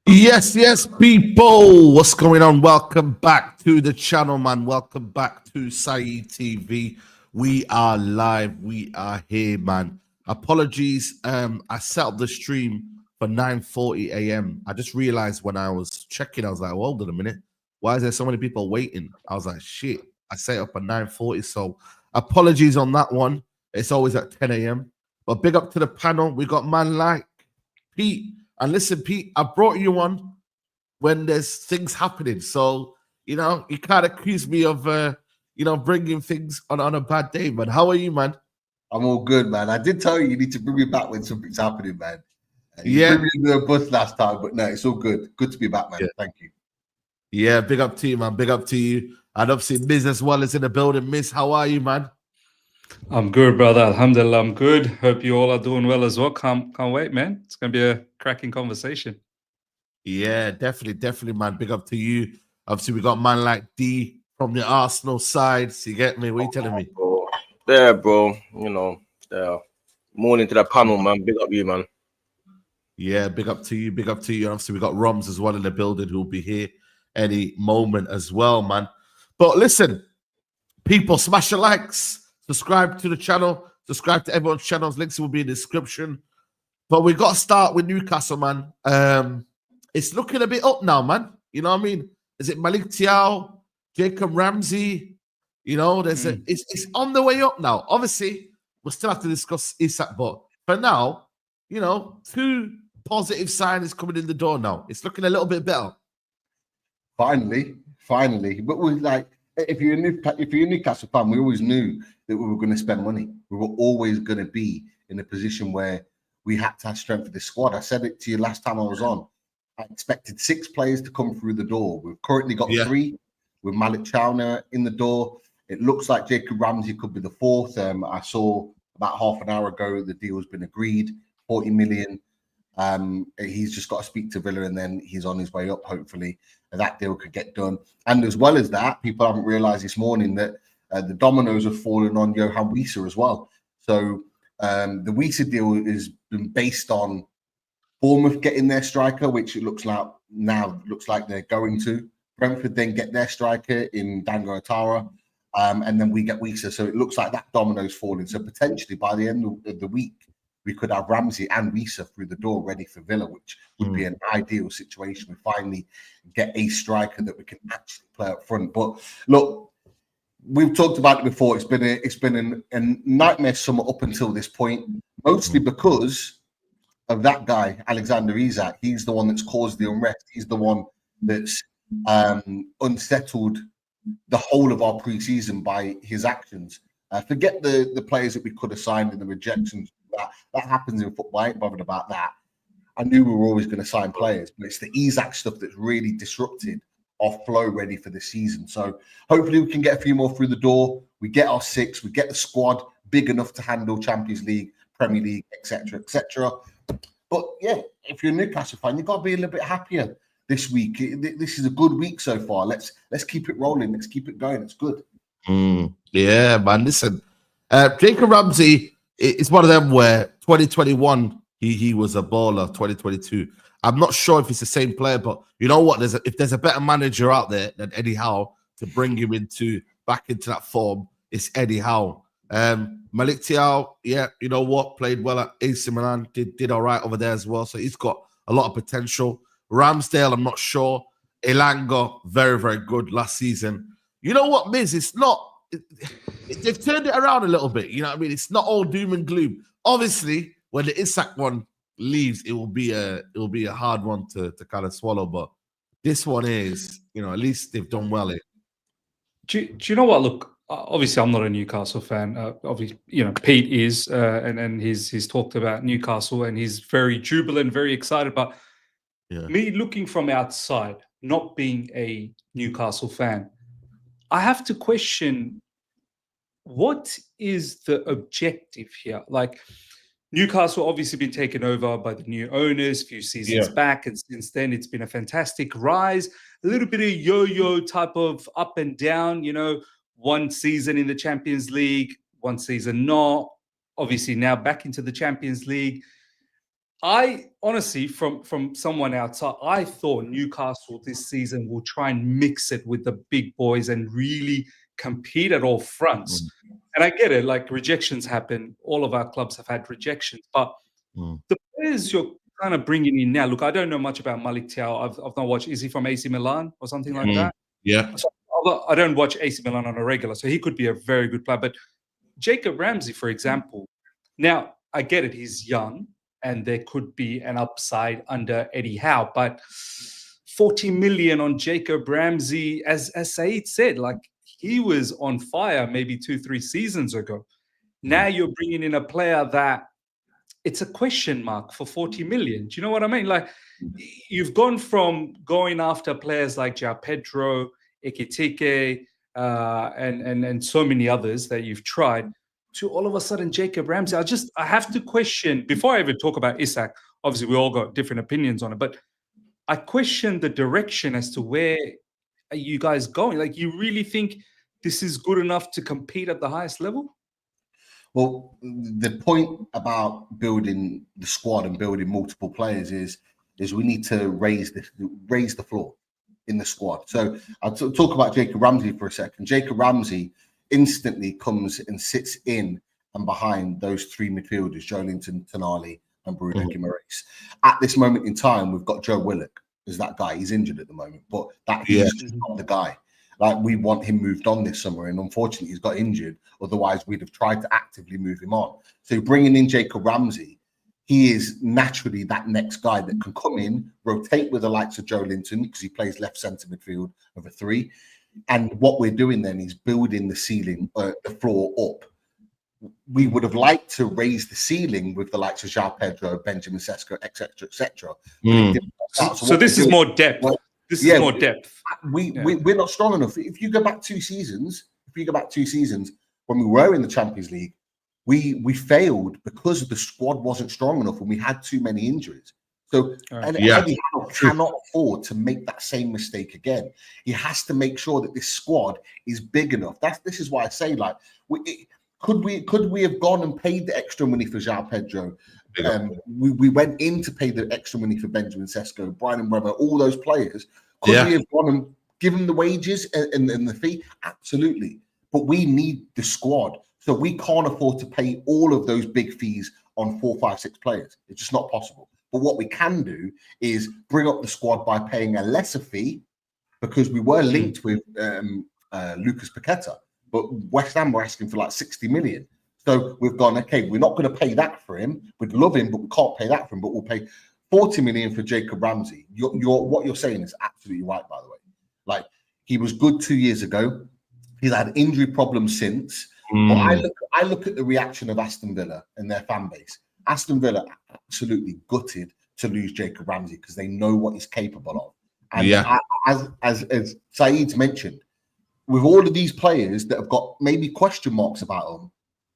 Yes, people. What's going on? Welcome back to the channel, man. Welcome back to Saeed TV. We are live. We are here, man. Apologies. I set up the stream for 9:40 a.m. I just realized when I was checking, I was like, well, hold on a minute. Why is there so many people waiting? I was like, shit. I set up at 9:40. So apologies on that one. It's always at 10 a.m. But big up to the panel. We got man like Pete. And listen, Pete, I brought you on when there's things happening. So, you can't accuse me of, bringing things on a bad day, man. How are you, man? I'm all good, man. I did tell you need to bring me back when something's happening, man. You threw me in the bus last time, but no, it's all good. Good to be back, man. Yeah. Thank you. Yeah, big up to you, man. Big up to you. And obviously, Miz as well is in the building. Miz, how are you, man? I'm good, brother. Alhamdulillah, I'm good. Hope you all are doing well as well. Can't wait, man. It's going to be a cracking conversation. Yeah, definitely, man. Big up to you. Obviously, we got man like D from the Arsenal side. So you get me? What are you telling me? Bro. There, bro. Morning to the panel, man. Big up you, man. Yeah, big up to you. Big up to you. Obviously, we got Roms as well in the building who'll be here any moment as well, man. But listen, people, smash the likes. Subscribe to the channel. Subscribe to everyone's channels. Links will be in the description. But we got to start with Newcastle, man. It's looking a bit up now, man. You know what I mean? Is it Malik Thiaw, Jacob Ramsey? You know, it's on the way up now. Obviously, we'll still have to discuss Isak, but for now, two positive signings coming in the door now. It's looking a little bit better. Finally. But we're like, if you're a Newcastle fan, we always knew that we were going to spend money. We were always going to be in a position where we had to have strength for the squad. I said it to you last time I was on. I expected 6 players to come through the door. We've currently got 3 with Malik Thiaw in the door. It looks like Jacob Ramsey could be the 4th. I saw about half an hour ago the deal has been agreed, 40 million. He's just got to speak to Villa and then he's on his way up, hopefully. That deal could get done. And as well as that, people haven't realised this morning that the dominoes have fallen on Johan Wieser as well. So the Wieser deal has been based on Bournemouth getting their striker, which it looks like they're going to. Brentford then get their striker in Dango Atara, and then we get Wieser. So it looks like that domino's falling. So potentially by the end of the week, we could have Ramsey and Wieser through the door ready for Villa, which would be an ideal situation. We finally get a striker that we can actually play up front. But look, we've talked about it before. It's been a nightmare summer up until this point, mostly because of that guy, Alexander Isak. He's the one that's caused the unrest. He's the one that's unsettled the whole of our pre-season by his actions. Forget the players that we could have signed and the rejections. That happens in football. I ain't bothered about that. I knew we were always going to sign players, but it's the Isak stuff that's really disrupted our flow ready for the season. So hopefully we can get a few more through the door. We get our 6. We get the squad big enough to handle Champions League, Premier League, etc., etc. But yeah, if you're a Newcastle fan, you've got to be a little bit happier this week. This is a good week so far. Let's keep it rolling. Let's keep it going. It's good. Yeah, man. Listen, Jacob Ramsey is one of them where 2021 he was a baller. 2022, I'm not sure if it's the same player, but you know what? If there's a better manager out there than Eddie Howe to bring him back into that form, it's Eddie Howe. Malik Thiaw, yeah, you know what? Played well at AC Milan, did all right over there as well. So he's got a lot of potential. Ramsdale, I'm not sure. Elanga, very, very good last season. You know what, Miz? It's not. They've turned it around a little bit. You know what I mean? It's not all doom and gloom. Obviously, when the Isak one leaves, it will be a hard one to kind of swallow. But this one is, at least they've done well. Do you know what? Look, obviously, I'm not a Newcastle fan. Obviously, Pete is, and he's talked about Newcastle, and he's very jubilant, very excited. But me looking from outside, not being a Newcastle fan, I have to question what is the objective here. Like, Newcastle obviously been taken over by the new owners a few seasons back, and since then it's been a fantastic rise. A little bit of yo-yo type of up and down. One season in the Champions League, one season not. Obviously now back into the Champions League. I honestly, from someone outside, I thought Newcastle this season will try and mix it with the big boys and really compete at all fronts. And I get it, like rejections happen. All of our clubs have had rejections, but the players you're kind of bringing in now. Look, I don't know much about Malik Thiaw. I've not watched. Is he from AC Milan or something like that? Yeah. So, I don't watch AC Milan on a regular, so he could be a very good player. But Jacob Ramsey, for example, now I get it. He's young, and there could be an upside under Eddie Howe, but 40 million on Jacob Ramsey, as Saeed said, like he was on fire maybe 2-3 seasons ago. Now you're bringing in a player that it's a question mark for 40 million. Do you know what I mean? Like you've gone from going after players like João Pedro, Ekitike, and so many others that you've tried, to all of a sudden Jacob Ramsey. I have to question, before I even talk about Isak, obviously we all got different opinions on it, but I question the direction as to where are you guys going? Like, you really think this is good enough to compete at the highest level? Well, the point about building the squad and building multiple players is we need to raise the floor in the squad. So I'll talk about Jacob Ramsey for a second. Jacob Ramsey instantly comes and sits in and behind those three midfielders, Joelinton, Tonali, and Bruno Guimaraes. At this moment in time, we've got Joe Willock as that guy. He's injured at the moment, but he's just not the guy. Like, we want him moved on this summer, and unfortunately he's got injured. Otherwise, we'd have tried to actively move him on. So bringing in Jacob Ramsey, he is naturally that next guy that can come in, rotate with the likes of Joelinton, because he plays left centre midfield of a three. And what we're doing then is building the ceiling, the floor up. We would have liked to raise the ceiling with the likes of João Pedro, Benjamin Sesko, etc., etc. So this is more depth. This is more depth. We're not strong enough. If you go back 2 seasons, when we were in the Champions League, we failed because the squad wasn't strong enough and we had too many injuries. So Eddie Howe cannot afford to make that same mistake again. He has to make sure that this squad is big enough. This is why I say, like, could we have gone and paid the extra money for João Pedro? We went in to pay the extra money for Benjamin Sesko, Brian Weber, all those players. Could we have gone and given the wages and the fee? Absolutely. But we need the squad. So we can't afford to pay all of those big fees on 4, 5, 6 players. It's just not possible. But what we can do is bring up the squad by paying a lesser fee, because we were linked with Lucas Paqueta, but West Ham were asking for like 60 million. So we've gone, okay, we're not going to pay that for him. We'd love him, but we can't pay that for him. But we'll pay 40 million for Jacob Ramsey. What you're saying is absolutely right, by the way. Like, he was good 2 years ago. He's had injury problems since. But I look at the reaction of Aston Villa and their fan base. Aston Villa are absolutely gutted to lose Jacob Ramsey because they know what he's capable of. And as Saeed's mentioned, with all of these players that have got maybe question marks about them,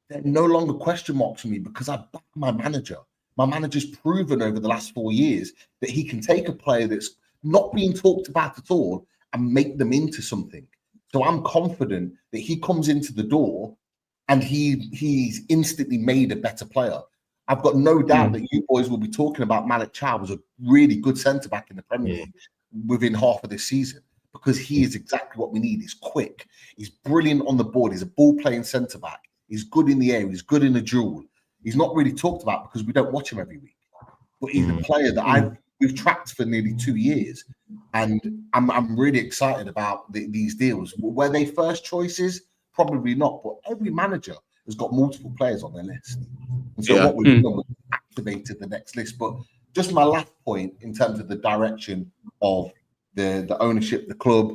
they're no longer question marks for me because I back my manager. My manager's proven over the last 4 years that he can take a player that's not being talked about at all and make them into something. So I'm confident that he comes into the door and he's instantly made a better player. I've got no doubt that you boys will be talking about Malik Thiaw as a really good centre-back in the Premier League within half of this season, because he is exactly what we need. He's quick. He's brilliant on the board. He's a ball-playing centre-back. He's good in the air. He's good in a duel. He's not really talked about because we don't watch him every week. But he's a player that we've tracked for nearly 2 years. And I'm really excited about these deals. Were they first choices? Probably not. But every manager has got multiple players on their list. And so what we've done was activated the next list. But just my last point in terms of the direction of the ownership, the club,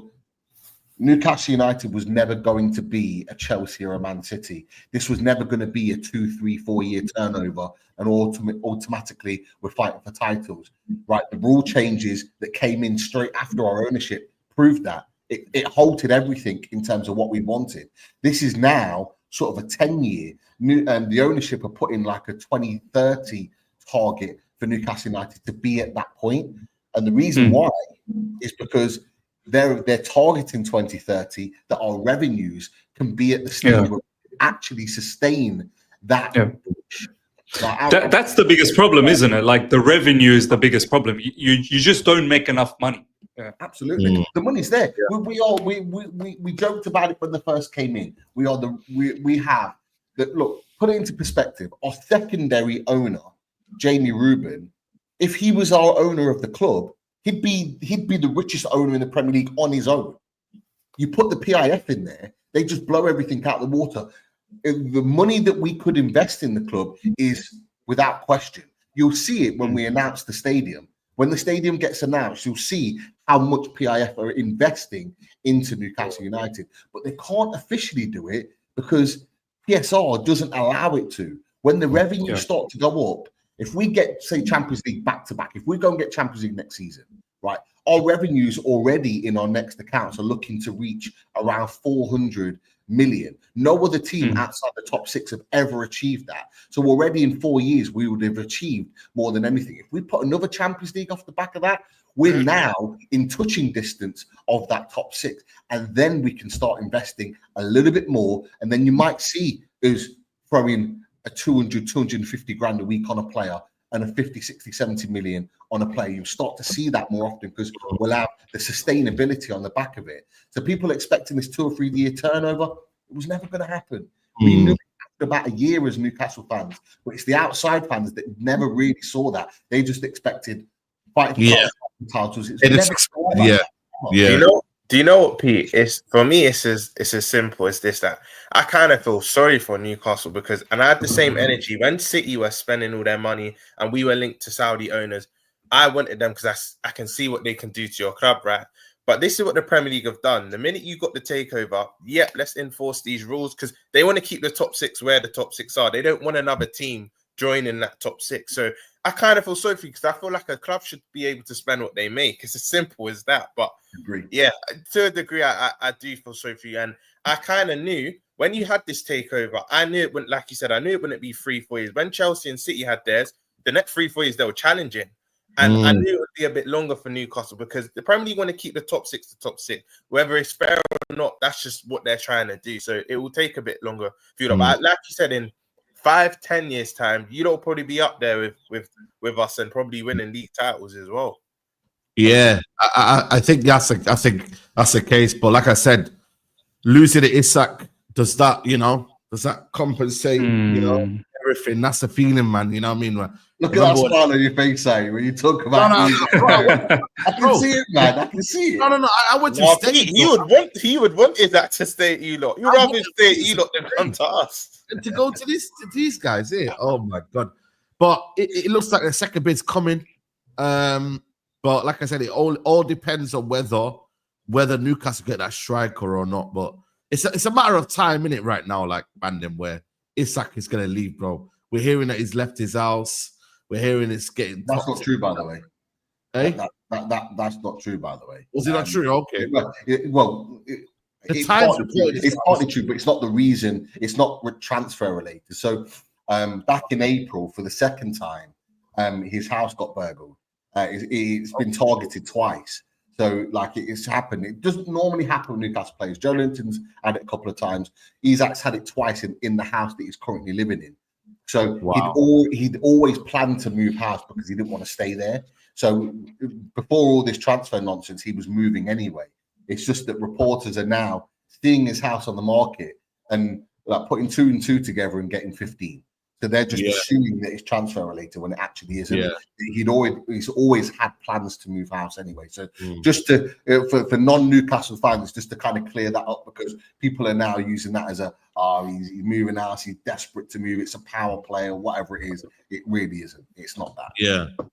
Newcastle United was never going to be a Chelsea or a Man City. This was never going to be a 2, 3, 4 year turnover and automatically we're fighting for titles. Right? The rule changes that came in straight after our ownership proved that. It halted everything in terms of what we wanted. This is now sort of a 10-year. The ownership are putting like a 2030 target for Newcastle United to be at that point. And the reason why is because they're targeting 2030 that our revenues can be at the stage where we actually sustain that Like, That's the biggest problem, isn't it? Like the revenue is the biggest problem. You just don't make enough money. Yeah. Absolutely, the money's there. We joked about it when they first came in. We have that. Look, put it into perspective. Our secondary owner, Jamie Rubin, if he was our owner of the club, he'd be the richest owner in the Premier League on his own. You put the PIF in there, they just blow everything out of the water. The money that we could invest in the club is without question. You'll see it when we announce the stadium. When the stadium gets announced, you'll see how much PIF are investing into Newcastle United. But they can't officially do it because PSR doesn't allow it to. When the revenues start to go up, if we get, say, Champions League back-to-back, if we go and get Champions League next season, right, our revenues already in our next accounts are looking to reach around 400 million. No other team outside the top six have ever achieved that. So already in 4 years, we would have achieved more than anything. If we put another Champions League off the back of that, we're now in touching distance of that top six. And then we can start investing a little bit more. And then you might see us throwing a 200, 250 grand a week on a player and a 50, 60, 70 million on a player. You'll start to see that more often because we'll have the sustainability on the back of it. So people expecting this 2 or 3 year turnover, it was never going to happen. We knew after about a year as Newcastle fans, but it's the outside fans that never really saw that. They just expected fighting for titles. Do you know what, Pete? It's for me. It's as simple as this. That I kind of feel sorry for Newcastle because, and I had the same energy when City were spending all their money and we were linked to Saudi owners. I wanted them because I can see what they can do to your club, right? But this is what the Premier League have done. The minute you got the takeover, let's enforce these rules because they want to keep the top six where the top six are. They don't want another team joining that top six. So I kind of feel sorry for you because I feel like a club should be able to spend what they make. It's as simple as that. But to a degree, I do feel sorry for you. And I kind of knew when you had this takeover, I knew it wouldn't, like you said, I knew it wouldn't be 3-4 years. When Chelsea and City had theirs, the next 3-4 years, they were challenging. And I knew it would be a bit longer for Newcastle because the Premier League want to keep the top six to top six. Whether it's fair or not, that's just what they're trying to do. So it will take a bit longer for you. But like you said, in 5-10 years' time, you'll probably be up there with us and probably winning league titles as well. Yeah, I think that's the case. But like I said, losing the Isak, does that compensate? Everything. That's the feeling, man. You know what I mean? Look at that smile on your face, when you talk about I can see it, man. I can see it. No. I want to stay. He would want Isak to stay at you-lot. You'd rather stay at you-lot than come to us. And to go to these guys here. Oh my god. But it looks like the second bid's coming. But like I said, it all depends on whether Newcastle get that striker or not. But it's a matter of time, innit, right now, like Bandem, where Isak is gonna leave, bro. We're hearing that he's left his house. We're hearing it's getting. That's not true, by the way. Hey? That's not true, by the way. Was it not true? Okay. It's partly true, but it's not the reason. It's not transfer related. So, back in April, for the second time, his house got burgled. It's been targeted twice. So, like, it's happened. It doesn't normally happen with Newcastle players. Joe Linton's had it a couple of times. Isak's had it twice in the house that he's currently living in. So he'd always planned to move house because he didn't want to stay there. So before all this transfer nonsense, he was moving anyway. It's just that reporters are now seeing his house on the market and like putting 2 and 2 together and getting 15. So they're just assuming that it's transfer related when it actually isn't. Yeah. He's always had plans to move house anyway. So just to for non-Newcastle fans, just to kind of clear that up because people are now using that as he's moving house, he's desperate to move. It's a power play or whatever it is. It really isn't. It's not that.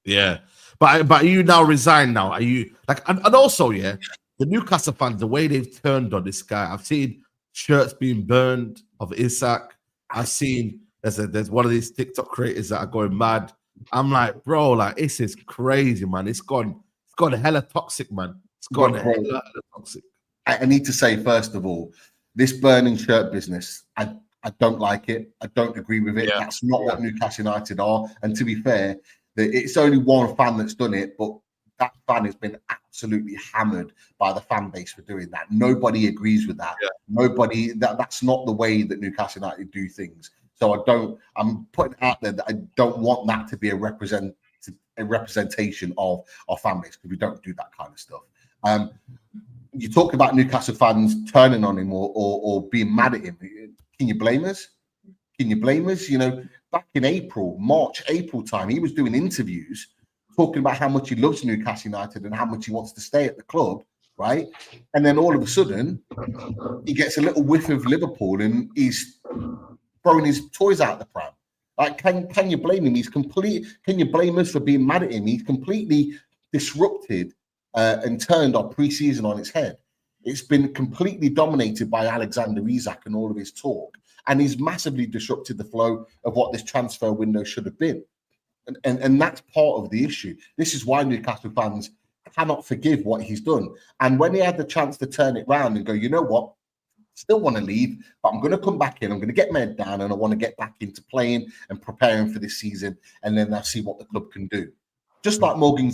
Yeah. But are you now resigned now? Are you like and also the Newcastle fans, the way they've turned on this guy. I've seen shirts being burned of Isak. I've seen. There's one of these TikTok creators that are going mad. I'm like, bro, like this is crazy, man. It's gone hella toxic, man. It's gone hella toxic. I need to say, first of all, this burning shirt business, I don't like it. I don't agree with it. Yeah. That's not what Newcastle United are. And to be fair, it's only one fan that's done it, but that fan has been absolutely hammered by the fan base for doing that. Nobody agrees with that. Yeah. That's not the way that Newcastle United do things. So I'm putting out there that I don't want that to be a representation of our fan base, because we don't do that kind of stuff. You talk about Newcastle fans turning on him or being mad at him. Can you blame us? Can you blame us? You know, back in March, April time, he was doing interviews talking about how much he loves Newcastle United and how much he wants to stay at the club, right? And then all of a sudden, he gets a little whiff of Liverpool and he's throwing his toys out the pram. Like, can you blame him? Can you blame us for being mad at him? He's completely disrupted and turned our pre-season on its head. It's been completely dominated by Alexander Isak and all of his talk. And he's massively disrupted the flow of what this transfer window should have been. And that's part of the issue. This is why Newcastle fans cannot forgive what he's done. And when he had the chance to turn it around and go, you know what? Still want to leave, but I'm going to come back in. I'm going to get my head down and I want to get back into playing and preparing for this season. And then I'll see what the club can do. Just like Morgan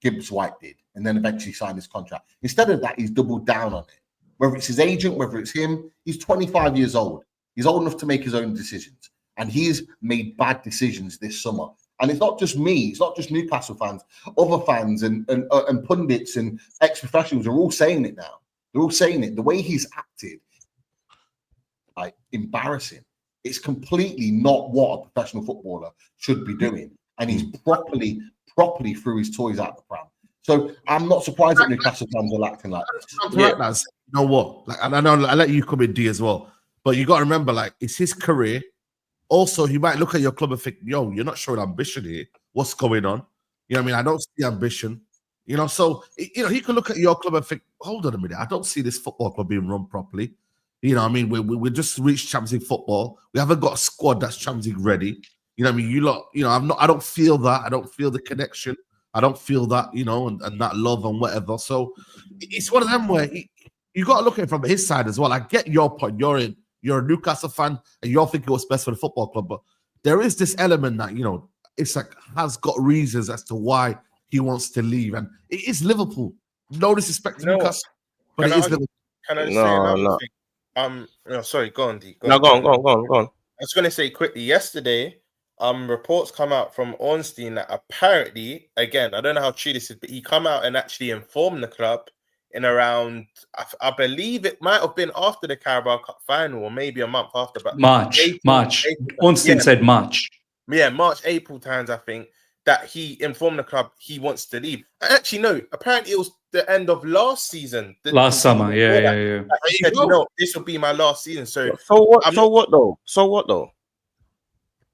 Gibbs-White did, and then eventually signed his contract. Instead of that, he's doubled down on it. Whether it's his agent, whether it's him, he's 25 years old. He's old enough to make his own decisions. And he's made bad decisions this summer. And it's not just me, it's not just Newcastle fans, other fans and pundits and ex-professionals are all saying it now. They're all saying it. The way he's acted, like, embarrassing. It's completely not what a professional footballer should be doing. And he's properly threw his toys out the pram. So I'm not surprised that Newcastle fans are acting like this. Yeah. You know what? Like, and I know I let you come in, D, as well. But you got to remember, like, it's his career. Also, he might look at your club and think, yo, you're not showing ambition here. What's going on? You know what I mean? I don't see ambition. You know, so, you know, he could look at your club and think, hold on a minute, I don't see this football club being run properly. You know what I mean? We just reached Champions League football. We haven't got a squad that's Champions League ready. You know what I mean? I don't feel that. I don't feel the connection. I don't feel that, you know, and that love and whatever. So it's one of them where you got to look at it from his side as well. I get your point. You're a Newcastle fan and you're thinking what's best for the football club. But there is this element that, you know, it's like has got reasons as to why he wants to leave. And it is Liverpool. No disrespect to Newcastle, but it is Liverpool. Can I say another thing? No, sorry, go on, D. Go on. I was going to say quickly, yesterday, reports come out from Ornstein that apparently, again, I don't know how true this is, but he come out and actually informed the club in around, I believe it might have been after the Carabao Cup final or maybe a month after. But March. Ornstein said March. Yeah, March, April times, I think, that he informed the club he wants to leave. Actually, no, apparently it was the end of last season. Last summer, yeah. He said, you know, this will be my last season. So what though?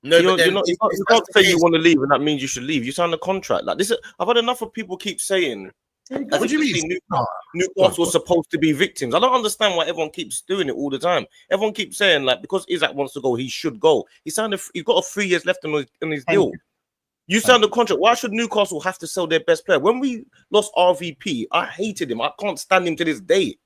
No, you can't say you want to leave and that means you should leave. You signed a contract. Like this, I've had enough of people keep saying, what do you mean? Newcastle was supposed to be victims. I don't understand why everyone keeps doing it all the time. Everyone keeps saying, like, because Isak wants to go, he should go. He's got 3 years left on his deal. You signed a contract. Why should Newcastle have to sell their best player? When we lost RVP, I hated him. I can't stand him to this day.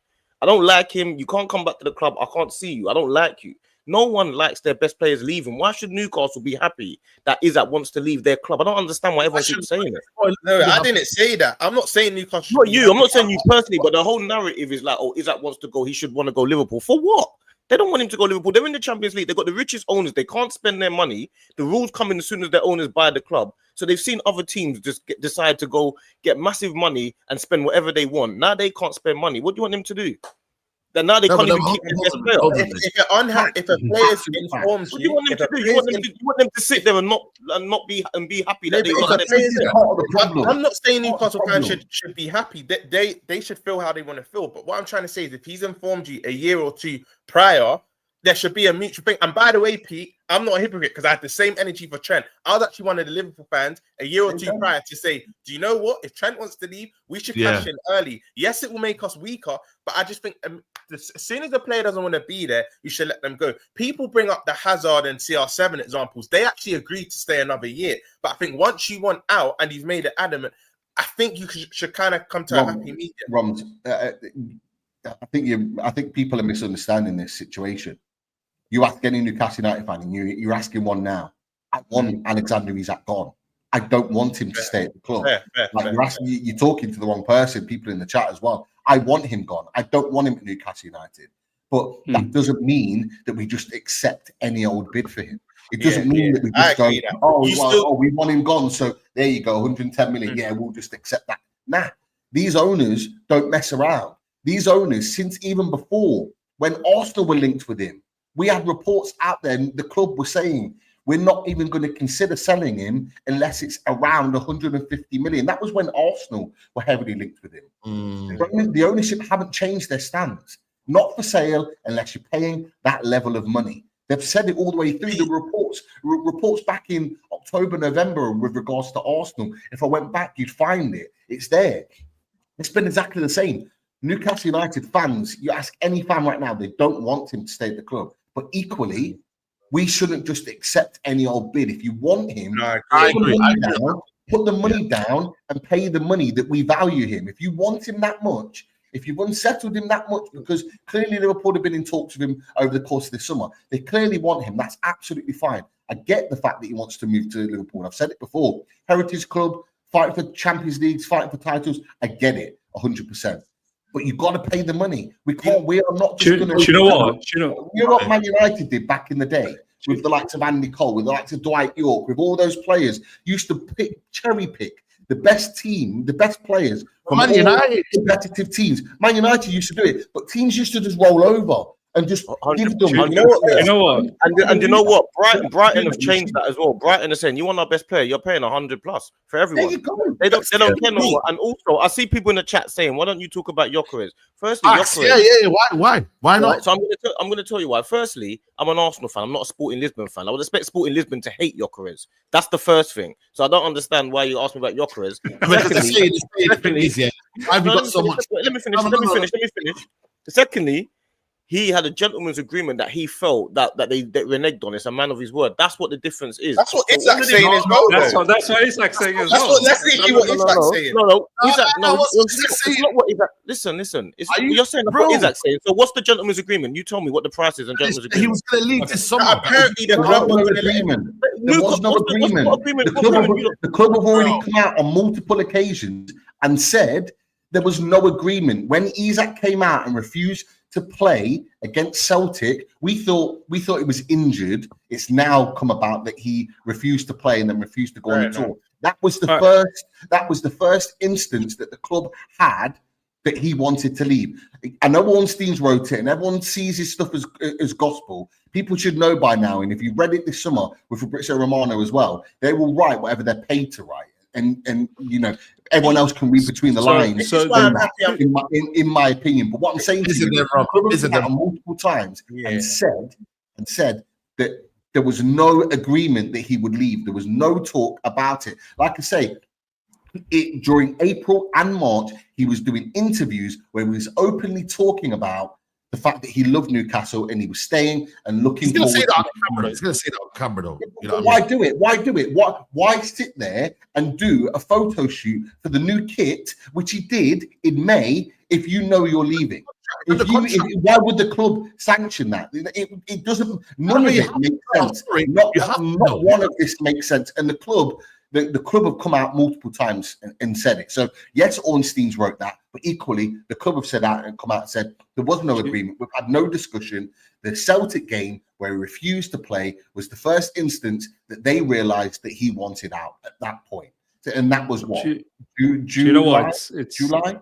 I don't like him. You can't come back to the club. I can't see you. I don't like you. No one likes their best players leaving. Why should Newcastle be happy that Isak wants to leave their club? I don't understand why everyone keeps saying it. No, I didn't say that. I'm not saying Newcastle. Not you. I'm not saying you personally, but the whole narrative is like, oh, Isak wants to go. He should want to go Liverpool. For what? They don't want him to go Liverpool. They're in the Champions League. They've got the richest owners. They can't spend their money. The rules come in as soon as their owners buy the club. So they've seen other teams just decide to go get massive money and spend whatever they want. Now they can't spend money. What do you want them to do? Then now they can't even keep their best player. If you're unhappy, if a player's informed you, what do you want them to do? You want them to sit there and not be happy that I'm not saying Newcastle fans should be happy. They should feel how they want to feel. But what I'm trying to say is, if he's informed you a year or two prior, there should be a mutual thing. And by the way, Pete, I'm not a hypocrite because I had the same energy for Trent. I was actually one of the Liverpool fans a year or two prior to say, do you know what? If Trent wants to leave, we should cash in early. Yes, it will make us weaker, but I just think as soon as the player doesn't want to be there, you should let them go. People bring up the Hazard and CR7 examples. They actually agreed to stay another year. But I think once you want out and you've made it adamant, I think you should kind of come to a happy medium. I think people are misunderstanding this situation. You ask any Newcastle United fan, and you're asking one now. I want Alexander Isak gone. I don't want him to stay at the club. You're talking to the wrong person. People in the chat as well. I want him gone. I don't want him at Newcastle United. But that doesn't mean that we just accept any old bid for him. It doesn't mean that we I just go, agree that. we want him gone, so there you go, 110 million. Yeah, we'll just accept that. Nah, these owners don't mess around. These owners, since even before, when Arsenal were linked with him, we had reports out there, and the club was saying, we're not even going to consider selling him unless it's around 150 million. That was when Arsenal were heavily linked with him. The ownership haven't changed their stance. Not for sale unless you're paying that level of money. They've said it all the way through. The reports back in October, November with regards to Arsenal. If I went back, you'd find it. It's there. It's been exactly the same. Newcastle United fans, you ask any fan right now, they don't want him to stay at the club. But equally, we shouldn't just accept any old bid. If you want him, put the money down and pay the money that we value him. If you want him that much, if you've unsettled him that much, because clearly Liverpool have been in talks with him over the course of this summer, they clearly want him. That's absolutely fine. I get the fact that he wants to move to Liverpool. I've said it before. Heritage club, fighting for Champions Leagues, fighting for titles. I get it, 100%. But you've got to pay the money. We can't. We are not just going to. You know what Man United did back in the day with the likes of Andy Cole, with the likes of Dwight York, with all those players used to cherry pick the best team, the best players from Man United competitive teams. Man United used to do it, but teams used to just roll over and just give them. You know what? And you know what? Brighton have changed that as well. Brighton are saying, you want our best player, you're paying 100 plus for everyone. There you go. They don't care no more. And also, I see people in the chat saying, why don't you talk about Gyökeres? Firstly, Why not? Right, so I'm going to tell you why. Firstly, I'm an Arsenal fan. I'm not a Sporting Lisbon fan. I would expect Sporting Lisbon to hate Gyökeres. That's the first thing. So I don't understand why you asked me about Gyökeres. Let me finish. Secondly, he had a gentleman's agreement that he felt that they reneged on. It's a man of his word. That's what the difference is. That's what Isak's saying as well. That's what Isak's saying as well. That's literally what Isak's saying. It's not what Isak. Listen. You're saying what Isak's saying. So what's the gentleman's agreement? You tell me what the price is and gentleman's agreement. He was going to leave this summer. Apparently, the club was agreement. There was no agreement. The club have already come out on multiple occasions and said there was no agreement. When Isak came out and refused to play against Celtic, we thought he was injured. It's now come about that he refused to play and then refused to go on the tour. That was the first. That was the first instance that the club had that he wanted to leave. I know Ornstein's wrote it, and everyone sees his stuff as gospel. People should know by now. And if you read it this summer with Fabrizio Romano as well, they will write whatever they're paid to write. And you know, everyone else can read between the lines. In my opinion, but what I'm saying to you, is that multiple times and said that there was no agreement that he would leave. There was no talk about it. Like I say, during April and March, he was doing interviews where he was openly talking about the fact that he loved Newcastle and he was staying and looking forward. He's going to say that on camera, though. You know why do it? Why do it? Why sit there and do a photo shoot for the new kit, which he did in May, if you know you're leaving? Why would the club sanction that? It doesn't. None of it makes sense. Not one of this makes sense. And the club have come out multiple times and said it. So yes, Ornstein's wrote that, but equally the club have said that and come out and said there was no agreement. We've had no discussion. The Celtic game where he refused to play was the first instance that they realised that he wanted out at that point. And that was what? July? You know what? It's July?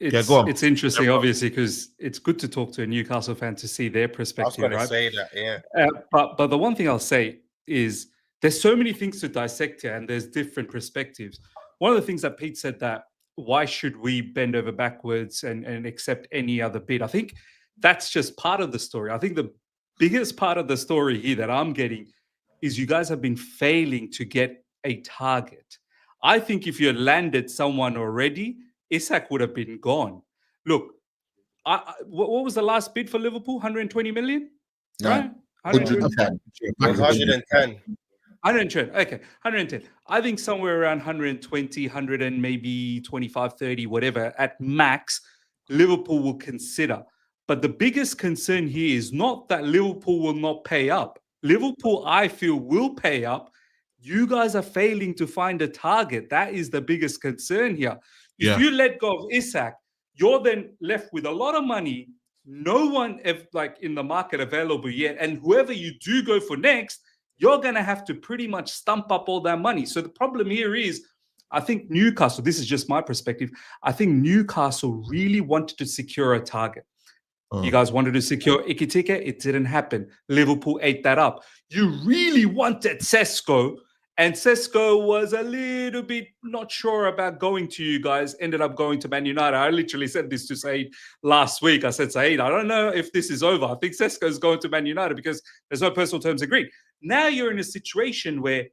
It's interesting, obviously, because it's good to talk to a Newcastle fan to see their perspective. I was going to say that, yeah. But the one thing I'll say is there's so many things to dissect here, and there's different perspectives. One of the things that Pete said, that why should we bend over backwards and accept any other bid? I think that's just part of the story. I think the biggest part of the story here that I'm getting is you guys have been failing to get a target. I think if you had landed someone already, Isak would have been gone. Look, what was the last bid for Liverpool? 120 million? No, right? 110. 110. Okay, 110. I think somewhere around 120, 100 and maybe 25, 30, whatever, at max, Liverpool will consider. But the biggest concern here is not that Liverpool will not pay up. Liverpool, I feel, will pay up. You guys are failing to find a target. That is the biggest concern here. If you let go of Isak, you're then left with a lot of money, no one in the market available yet. And whoever you do go for next, you're going to have to pretty much stump up all that money. So the problem here is, I think Newcastle, this is just my perspective, I think Newcastle really wanted to secure a target. You guys wanted to secure Ekitike, it didn't happen. Liverpool ate that up. You really wanted Sesko, and Sesko was a little bit not sure about going to you guys, ended up going to Man United. I literally said this to Saeed last week. I said, Saeed, I don't know if this is over. I think Sesko is going to Man United because there's no personal terms agreed. Now you're in a situation where,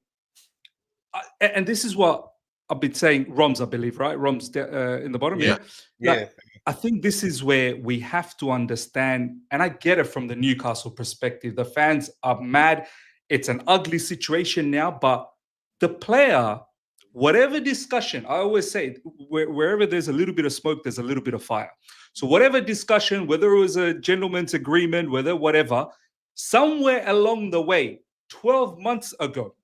and this is what I've been saying, Roms, I believe, right? Roms in the bottom, yeah. Yeah. I think this is where we have to understand, and I get it from the Newcastle perspective. The fans are mad. It's an ugly situation now, but the player, whatever discussion, I always say, wherever there's a little bit of smoke, there's a little bit of fire. So whatever discussion, whether it was a gentleman's agreement, whether whatever, somewhere along the way, 12 months ago,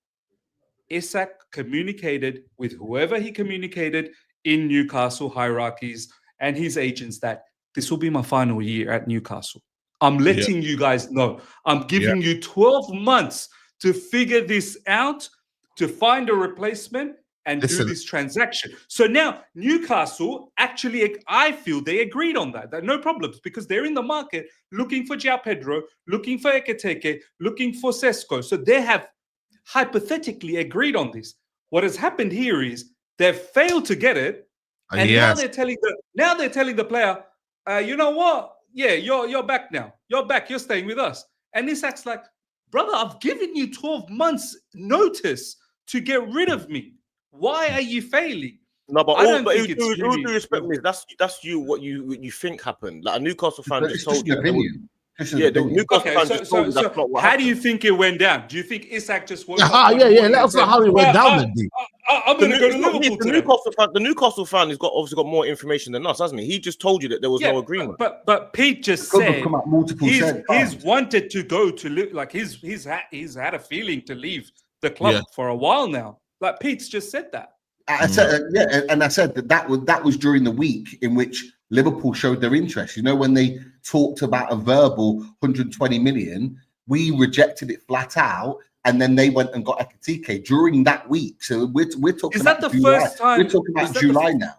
Isak communicated with whoever he communicated in Newcastle hierarchies and his agents that this will be my final year at Newcastle. I'm letting you guys know. I'm giving you 12 months to figure this out, to find a replacement and do this transaction. So now Newcastle, actually, I feel they agreed on that no problems, because they're in the market looking for João Pedro, looking for Ekitike, looking for Sesko. So they have hypothetically agreed on this. What has happened here is they've failed to get it, and now they're telling the player, you know what? Yeah, you're back now. You're back. You're staying with us. And Isak's like, brother, I've given you 12 months notice to get rid of me. Why are you failing? No, but I don't but think it's all really- due respect, that's you what you think happened. Like a Newcastle fan just told you. opinion. Yeah, the Newcastle fan just told you that's not what how happened. do you think it went down? Do you think Isak just woke Yeah, up one let morning us and know said, how it went down then, D. I'm going to go to Liverpool The today? Newcastle fan has obviously got more information than us, hasn't he? He just told you that there was no agreement. But Pete just Club have said come out multiple he's times. wanted to go to like he's had a feeling to leave the club for a while now. Like Pete's just said that. I said, and I said that was during the week in which Liverpool showed their interest. You know, when they talked about a verbal 120 million, we rejected it flat out, and then they went and got Ekitike during that week. So we're talking. Is that about the July. first time? We're talking about July now.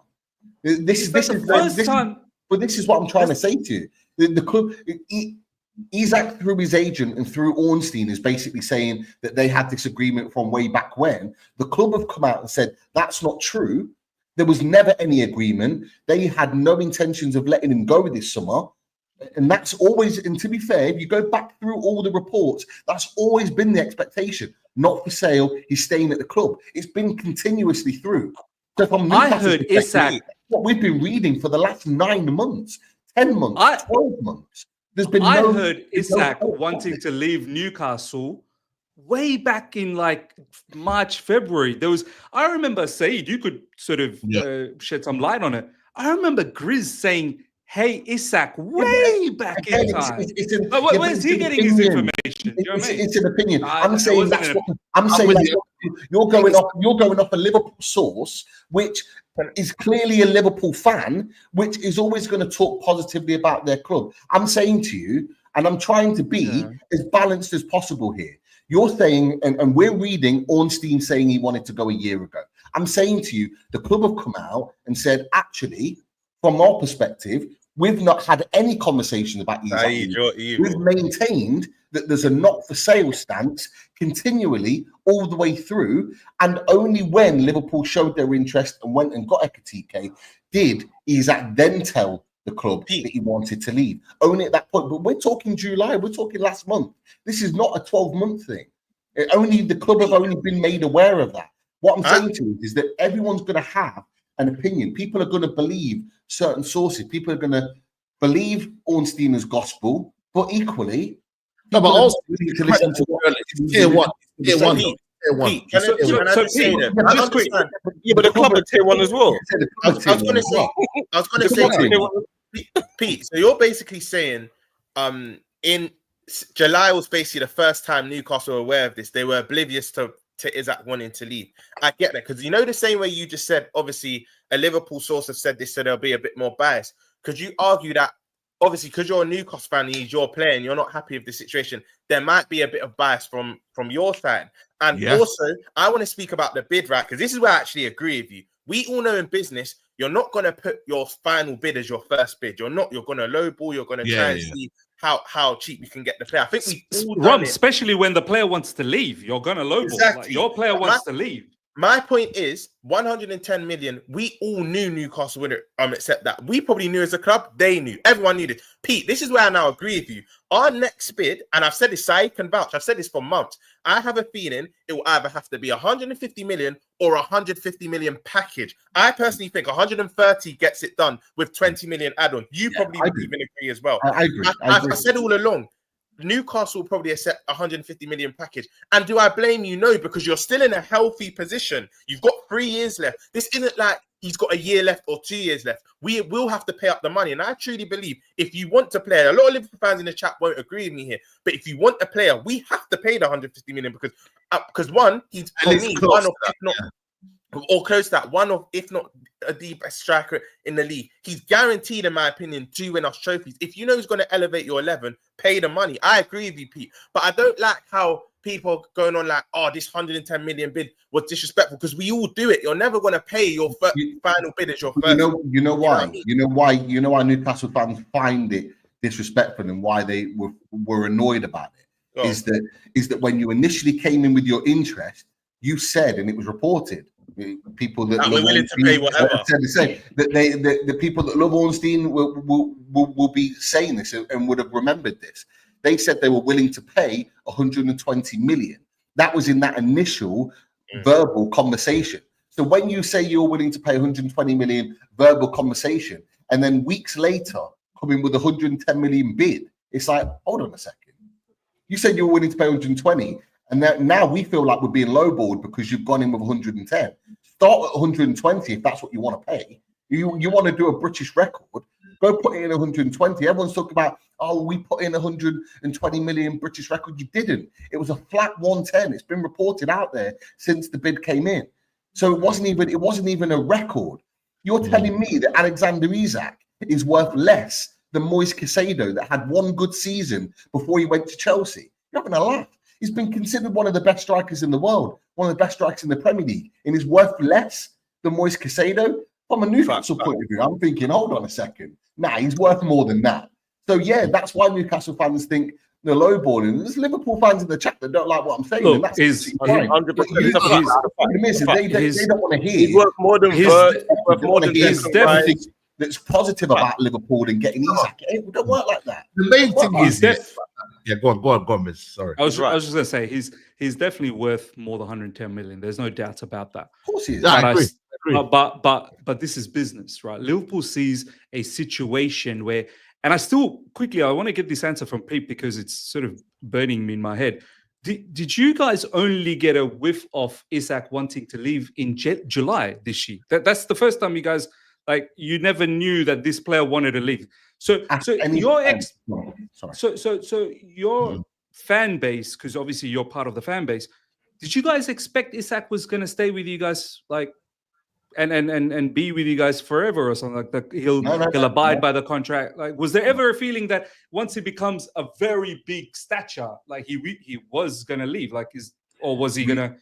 This is the first time. But this is what I'm trying to say to you. The club. Isak, through his agent and through Ornstein, is basically saying that they had this agreement from way back when. The club have come out and said that's not true. There was never any agreement. They had no intentions of letting him go this summer. And that's always, and to be fair, if you go back through all the reports, that's always been the expectation. Not for sale, he's staying at the club. It's been continuously through. So from I heard Isak. What we've been reading for the last 9 months, 10 months, 12 months. There's been I heard Isak wanting to leave Newcastle way back in like March, February. I remember, Saeed, you could sort of shed some light on it. I remember Grizz saying, hey, Isak, way back in time. Where's he getting his information? It's an opinion. I'm saying you're going off a Liverpool source, which is clearly a Liverpool fan, which is always going to talk positively about their club. I'm saying to you, and I'm trying to be as balanced as possible here. You're saying, and we're reading Ornstein saying he wanted to go a year ago. I'm saying to you, the club have come out and said, actually, from our perspective, we've not had any conversation about Isak. We've maintained that there's a not for sale stance continually all the way through, and only when Liverpool showed their interest and went and got Ekitike did Isak then tell the club that he wanted to leave. Only at that point. But we're talking July. We're talking last month. This is not a 12-month thing. Only the club have only been made aware of that. What I'm saying to you is that everyone's going to have an opinion. People are going to believe certain sources. People are going to believe Ornstein as gospel, but equally, no, but also to listen to tier one. Pete, can I just say that? But the club are tier one as well. I was going to say, Pete. So you're basically saying, in July was basically the first time Newcastle were aware of this. They were oblivious to Isak wanting to leave. I get that, because you know the same way you just said, obviously a Liverpool source have said this, so there'll be a bit more bias. Could you argue that obviously, because you're a Newcastle fan, he's your player, and you're not happy with the situation, there might be a bit of bias from your side. And also, I want to speak about the bid, right? Because this is where I actually agree with you. We all know in business, you're not going to put your final bid as your first bid. You're going to lowball. You're going to try and see how cheap you can get the player. I think we all done it. Especially when the player wants to leave, you're going to lowball. Exactly. Like, your player wants to leave. My point is 110 million. We all knew Newcastle wouldn't accept that. We probably knew as a club. They knew. Everyone knew this. Pete, this is where I now agree with you. Our next bid, and I've said this, Saeed can vouch. I've said this for months. I have a feeling it will either have to be 150 million or 150 million package. I personally think 130 gets it done with 20 million add-on. You probably would even agree as well. I agree. I said all along, Newcastle will probably accept 150 million package. And do I blame you? No, because you're still in a healthy position. You've got 3 years left. This isn't like he's got a year left or 2 years left. We will have to pay up the money. And I truly believe if you want to play, a lot of Liverpool fans in the chat won't agree with me here, but if you want a player, we have to pay the 150 million because one, he's for me, one of, if not, or close to that, one of, if not the best striker in the league. He's guaranteed, in my opinion, to win us trophies. If you know he's going to elevate your 11, pay the money. I agree with you, Pete. But I don't like how people are going on like, oh, this 110 million bid was disrespectful, because we all do it. You're never going to pay your final bid as your first. You know why? You know why Newcastle fans find it disrespectful and why they were annoyed about it is that when you initially came in with your interest, you said, and it was reported, people that we're willing to pay whatever. Said the same. That the people that love Ornstein will be saying this and would have remembered this. They said they were willing to pay 120 million. That was in that initial verbal conversation. So when you say you're willing to pay 120 million verbal conversation, and then weeks later come in with 110 million bid, it's like, hold on a second. You said you were willing to pay 120. And now we feel like we're being lowballed because you've gone in with 110. Start at 120 if that's what you want to pay. You want to do a British record, go put it in 120. Everyone's talking about, oh, we put in 120 million British record. You didn't. It was a flat 110. It's been reported out there since the bid came in. So it wasn't even a record. You're telling me that Alexander Isak is worth less than Moise Caicedo that had one good season before he went to Chelsea? You're not going to laugh. He's been considered one of the best strikers in the world, one of the best strikers in the Premier League, and is worth less than Moise Caicedo. From a Newcastle point of view, I'm thinking, hold on a second. Nah, he's worth more than that. So, yeah, that's why Newcastle fans think they're lowballing. There's Liverpool fans in the chat that don't like what I'm saying. Look, and that's 100%. They don't want to hear. He's worth more than that's positive about Liverpool and getting Isak. It don't work like that. The main thing is go on, Miss. Sorry. I was just going to say he's definitely worth more than 110 million. There's no doubt about that. Of course he is. I agree. But this is business, right? Liverpool sees a situation where, and I want to get this answer from Pete because it's sort of burning me in my head. Did you guys only get a whiff of Isak wanting to leave in July this year? That's the first time you guys, like, you never knew that this player wanted to leave. So your fan base, because obviously you're part of the fan base, did you guys expect Isak was going to stay with you guys, like, and be with you guys forever or something like that? He'll abide by the contract. Like, was there ever a feeling that once he becomes a very big stature, like he was going to leave, or was he going to?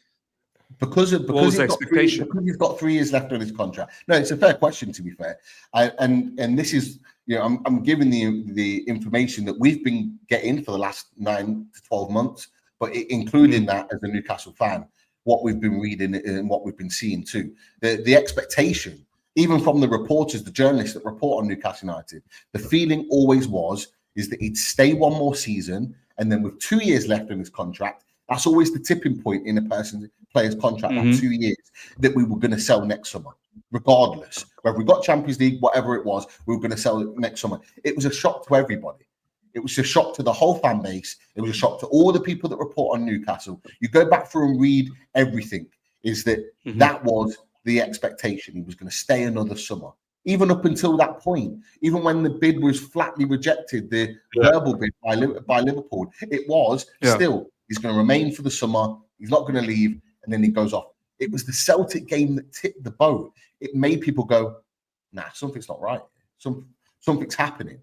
Because he's got 3 years left on his contract. No, it's a fair question, to be fair. And this is, I'm giving the information that we've been getting for the last 9 to 12 months, but including that as a Newcastle fan, what we've been reading and what we've been seeing too. The expectation, even from the reporters, the journalists that report on Newcastle United, the feeling always is that he'd stay one more season, and then with 2 years left on his contract, that's always the tipping point in a player's contract, that 2 years, that we were going to sell next summer, regardless. Whether we got Champions League, whatever it was, we were going to sell it next summer. It was a shock to everybody. It was a shock to the whole fan base. It was a shock to all the people that report on Newcastle. You go back through and read everything, is that that was the expectation. He was going to stay another summer. Even up until that point, even when the bid was flatly rejected, the verbal bid by Liverpool, it was still, he's going to remain for the summer. He's not going to leave. And then he goes off. It was the Celtic game that tipped the boat. It made people go, nah, something's not right. Something's happening.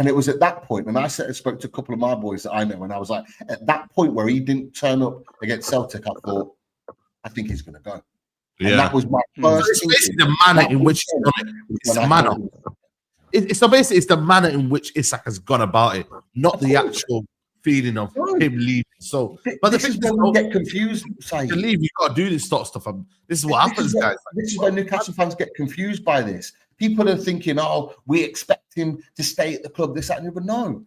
And it was at that point, and I spoke to a couple of my boys that I know, and I was like, at that point where he didn't turn up against Celtic, I thought, I think he's going to go. And that was my first. So it's basically the manner in which he's done it. It's the manner. So basically, it's the manner in which Isak has gone about it, not the actual feeling of him leaving. So, but this is when we get confused. To leave, you got to do this sort of stuff. And this is what happens, guys. This is where Newcastle fans get confused by this. People are thinking, "Oh, we expect him to stay at the club." This, that, and the other. No,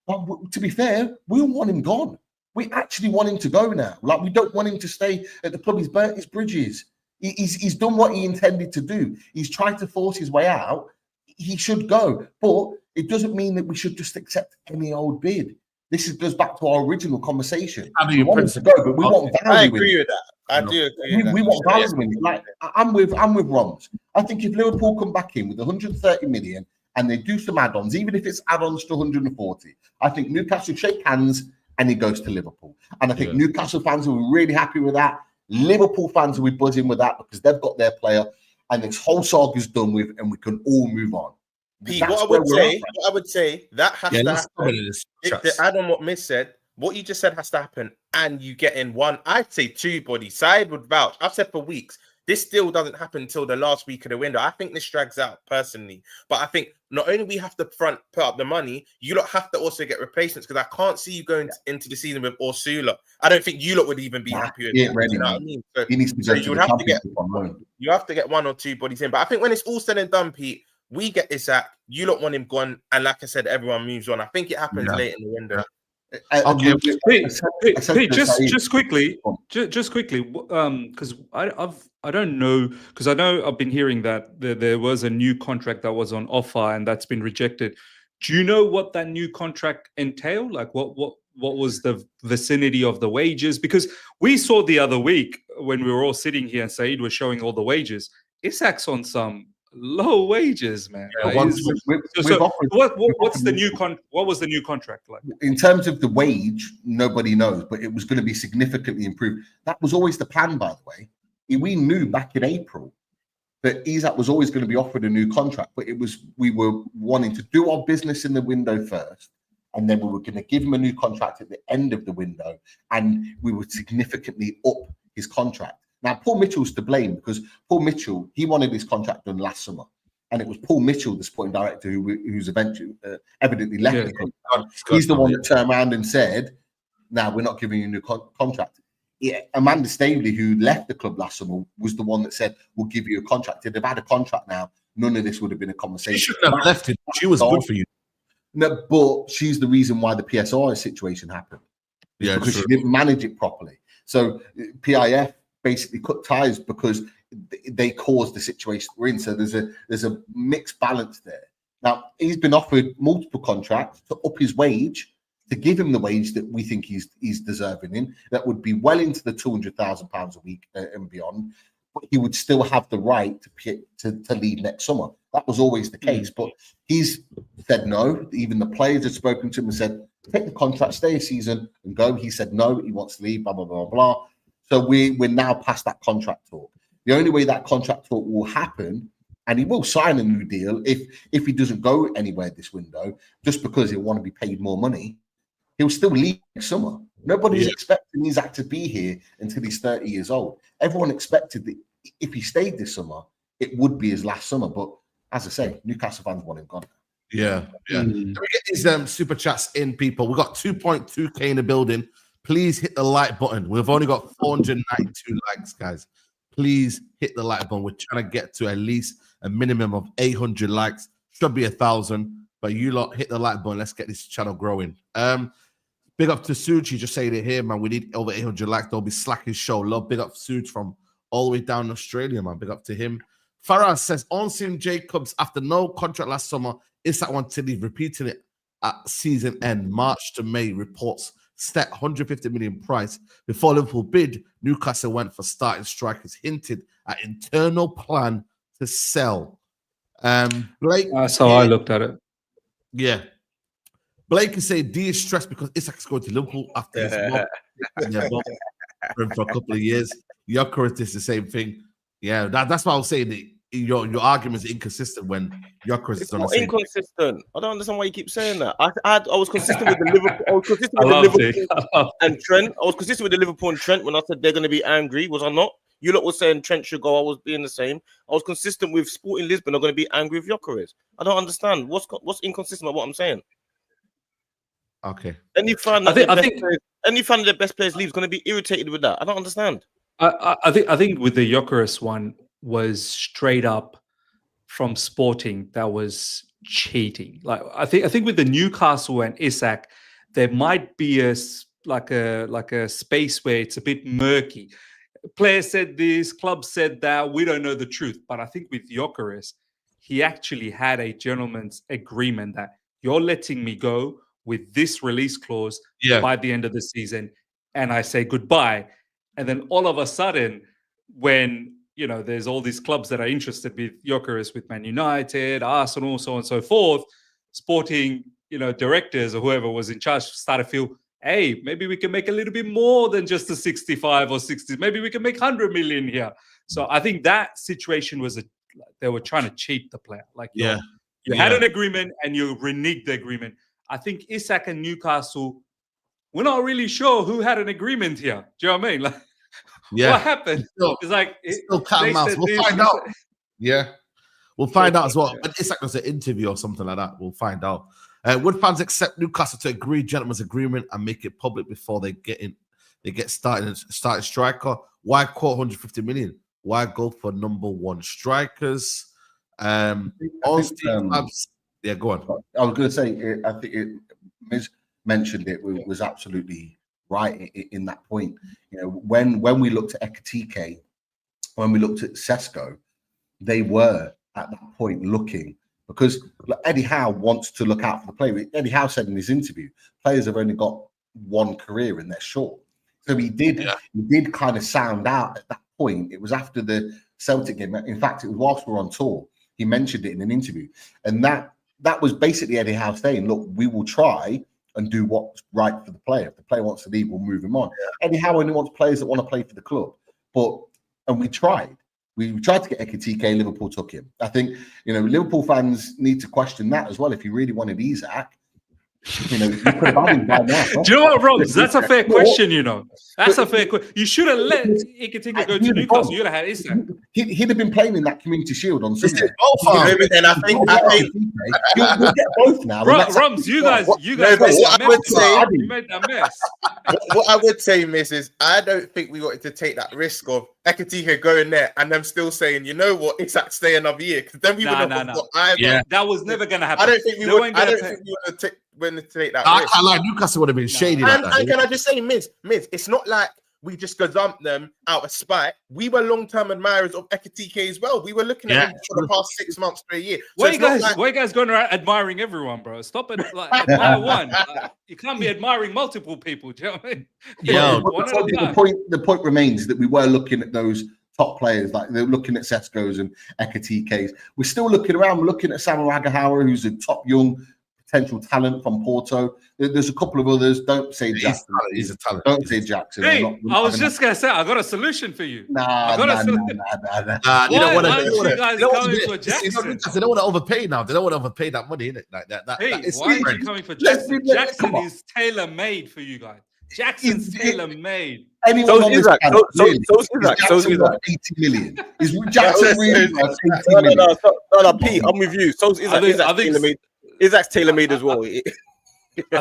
but to be fair, we want him gone. We actually want him to go now. Like, we don't want him to stay at the club. He's burnt his bridges. He's done what he intended to do. He's tried to force his way out. He should go, but it doesn't mean that we should just accept any old bid. This goes back to our original conversation. We want him to go, but we want value. I agree with that. I do agree with that. We want value in it. Like, I'm with Roms. I think if Liverpool come back in with 130 million and they do some add-ons, even if it's add-ons to 140, I think Newcastle shake hands and he goes to Liverpool. And I think Newcastle fans will be really happy with that. Liverpool fans will be buzzing with that because they've got their player and this whole saga is done with and we can all move on. Pete, what I would say, that has to happen. To add on what Miss said, what you just said has to happen, and you get in one, I'd say two bodies. Saeed would vouch. I've said for weeks, this still doesn't happen until the last week of the window. I think this drags out personally. But I think not only we have to put up the money, you lot have to also get replacements because I can't see you going into the season with Ursula. I don't think you lot would even be happy with that. You know what I mean? So, he needs to go to you have to get one or two bodies in. But I think when it's all said and done, Pete, we get Isak, you lot want him gone, and like I said, everyone moves on. I think it happens late in the window. Pete, just quickly, because I don't know, because I know I've been hearing that there was a new contract that was on offer and that's been rejected. Do you know what that new contract entailed? Like what was the vicinity of the wages? Because we saw the other week when we were all sitting here and Saeed was showing all the wages. Isak's on some low wages, man. Yeah, what was the new contract like? In terms of the wage, nobody knows, but it was going to be significantly improved. That was always the plan, by the way. We knew back in April that Isak was always going to be offered a new contract, but we were wanting to do our business in the window first, and then we were going to give him a new contract at the end of the window, and we would significantly up his contract. Now, Paul Mitchell's to blame because Paul Mitchell, he wanted his contract done last summer. And it was Paul Mitchell, the sporting director, who's eventually evidently left the club. He's the one that turned around and said, "No, we're not giving you a new contract." Yeah, Amanda Staveley, who left the club last summer, was the one that said, "We'll give you a contract." If they've had a contract now, none of this would have been a conversation. She shouldn't have left it. She was good for you. No, but she's the reason why the PSR situation happened. Yeah, because she didn't manage it properly. So PIF basically cut ties because they caused the situation we're in. So there's a mixed balance there. Now, he's been offered multiple contracts to up his wage, to give him the wage that we think he's deserving in. That would be well into the £200,000 a week and beyond. But he would still have the right to leave next summer. That was always the case. But he's said no. Even the players had spoken to him and said, take the contract, stay a season and go. He said no, he wants to leave, blah, blah, blah, blah. So we're now past that contract talk. The only way that contract talk will happen, and he will sign a new deal if he doesn't go anywhere this window, just because he'll want to be paid more money, he'll still leave next summer. Nobody's expecting Isak to be here until he's 30 years old. Everyone expected that if he stayed this summer, it would be his last summer. But as I say, Newcastle fans want him gone. Yeah. Let me get these super chats in, people. We've got 2.2K in the building. Please hit the like button. We've only got 492 likes, guys. Please hit the like button. We're trying to get to at least a minimum of 800 likes. Should be 1,000. But you lot, hit the like button. Let's get this channel growing. Big up to Suji. Just saying it here, man. We need over 800 likes. Don't be slacking show. Love. Big up Suji from all the way down in Australia, man. Big up to him. Farah says, on seeing Jacobs after no contract last summer, Isak wanted to leave, repeating it at season end, March to May. Reports set 150 million price. Before Liverpool bid, Newcastle went for starting strikers, hinted at internal plan to sell. Blake, that's how I looked at it. Yeah. Blake can say D is stressed because Isak is going to Liverpool after his for a couple of years. Yokeris is the same thing. Yeah, that's why I was saying that your argument is inconsistent when Gyökeres is It's on the not same. inconsistent. I don't understand why you keep saying that. I was consistent with the Liverpool. I was consistent with the Liverpool and Trent. I was consistent with the Liverpool and Trent when I said they're going to be angry. Was I not? You lot was saying Trent should go. I was being the same. I was consistent with Sporting Lisbon are going to be angry with Gyökeres. I don't understand what's inconsistent about what I'm saying. Okay. Any fan that the best players leave is going to be irritated with that. I don't understand. I think with the Gyökeres one was straight up from Sporting that was cheating. Like I think with the Newcastle and Isak, there might be a space where it's a bit murky. Player said this, club said that. We don't know the truth. But I think with Gyökeres, he actually had a gentleman's agreement that you're letting me go with this release clause by the end of the season, and I say goodbye. And then all of a sudden, when there's all these clubs that are interested with Gyökeres, with Man United, Arsenal, so on and so forth, Sporting, directors or whoever was in charge started to feel, hey, maybe we can make a little bit more than just the 65 or 60. Maybe we can make 100 million here. So I think that situation was they were trying to cheat the player. Like, you had an agreement and you reneged the agreement. I think Isak and Newcastle, we're not really sure who had an agreement here. Do you know what I mean? Like, what happened? It's like still cat and mouse. We'll find out. Yeah, we'll find out as well. When Isak does an interview or something like that, we'll find out. Would fans accept Newcastle to agree gentleman's agreement and make it public before they get started striker? Why quote 150 million? Why go for number one strikers? Go on. I was going to say, I think Miz mentioned it was absolutely right in that point. When we looked at Ekitike, when we looked at Sesko, they were at that point looking, because Eddie Howe wants to look out for the player. Eddie Howe said in his interview, players have only got one career and they're short. So he did kind of sound out at that point. It was after the Celtic game. In fact, it was whilst we were on tour. He mentioned it in an interview. And that was basically Eddie Howe saying, look, we will try and do what's right for the player. If the player wants to leave, we'll move him on. Yeah. Eddie Howe only wants players that want to play for the club. And we tried. We tried to get Ekitike, Liverpool took him. I think, Liverpool fans need to question that as well. If you really wanted Isak, you could have had him by now. Do you know what, Robs? That's a fair question, That's a fair question. You should have let Ekitike go to Newcastle. You'd have had Isak. He'd have been playing in that Community Shield on Sunday. And I think you'll get both now. Rums, you guys you made that mess. What I would say, Miss, is I don't think we wanted to take that risk of Ekitike going there and them still saying, you know what, Isak stay another year, because then we would have got either. Yeah, that was never going to happen. I don't think we would. I don't think we would have when to take that risk. I like Newcastle would have been shady. And can I just say, Miz, it's not like we just gazumped them out of spite. We were long-term admirers of Ekitike as well. We were looking at him for the past 6 months to a year. So why you guys going around admiring everyone, bro? Stop it. Admire one. You can't be admiring multiple people. Do you know what I mean? The point remains that we were looking at those top players, like they're looking at Sesko's and Ekitike's. We're still looking around. We're looking at Samuel Agahara, who's a top young potential talent from Porto. There's a couple of others. Don't say Jackson. He's a talent. Don't say Jackson. Hey, I was just going to say, I got a solution for you. Nah. You don't want to overpay now. They don't want to overpay that money, innit? Like that. Why are you coming for Jackson? Jackson is tailor-made for you guys. Jackson's tailor-made. Anyone on this panel, Jackson worth 80 million. Is Jackson really worth 80 million? No, Pete, I'm with you. So Isak's tailor-made. Isak's tailor-made as well. I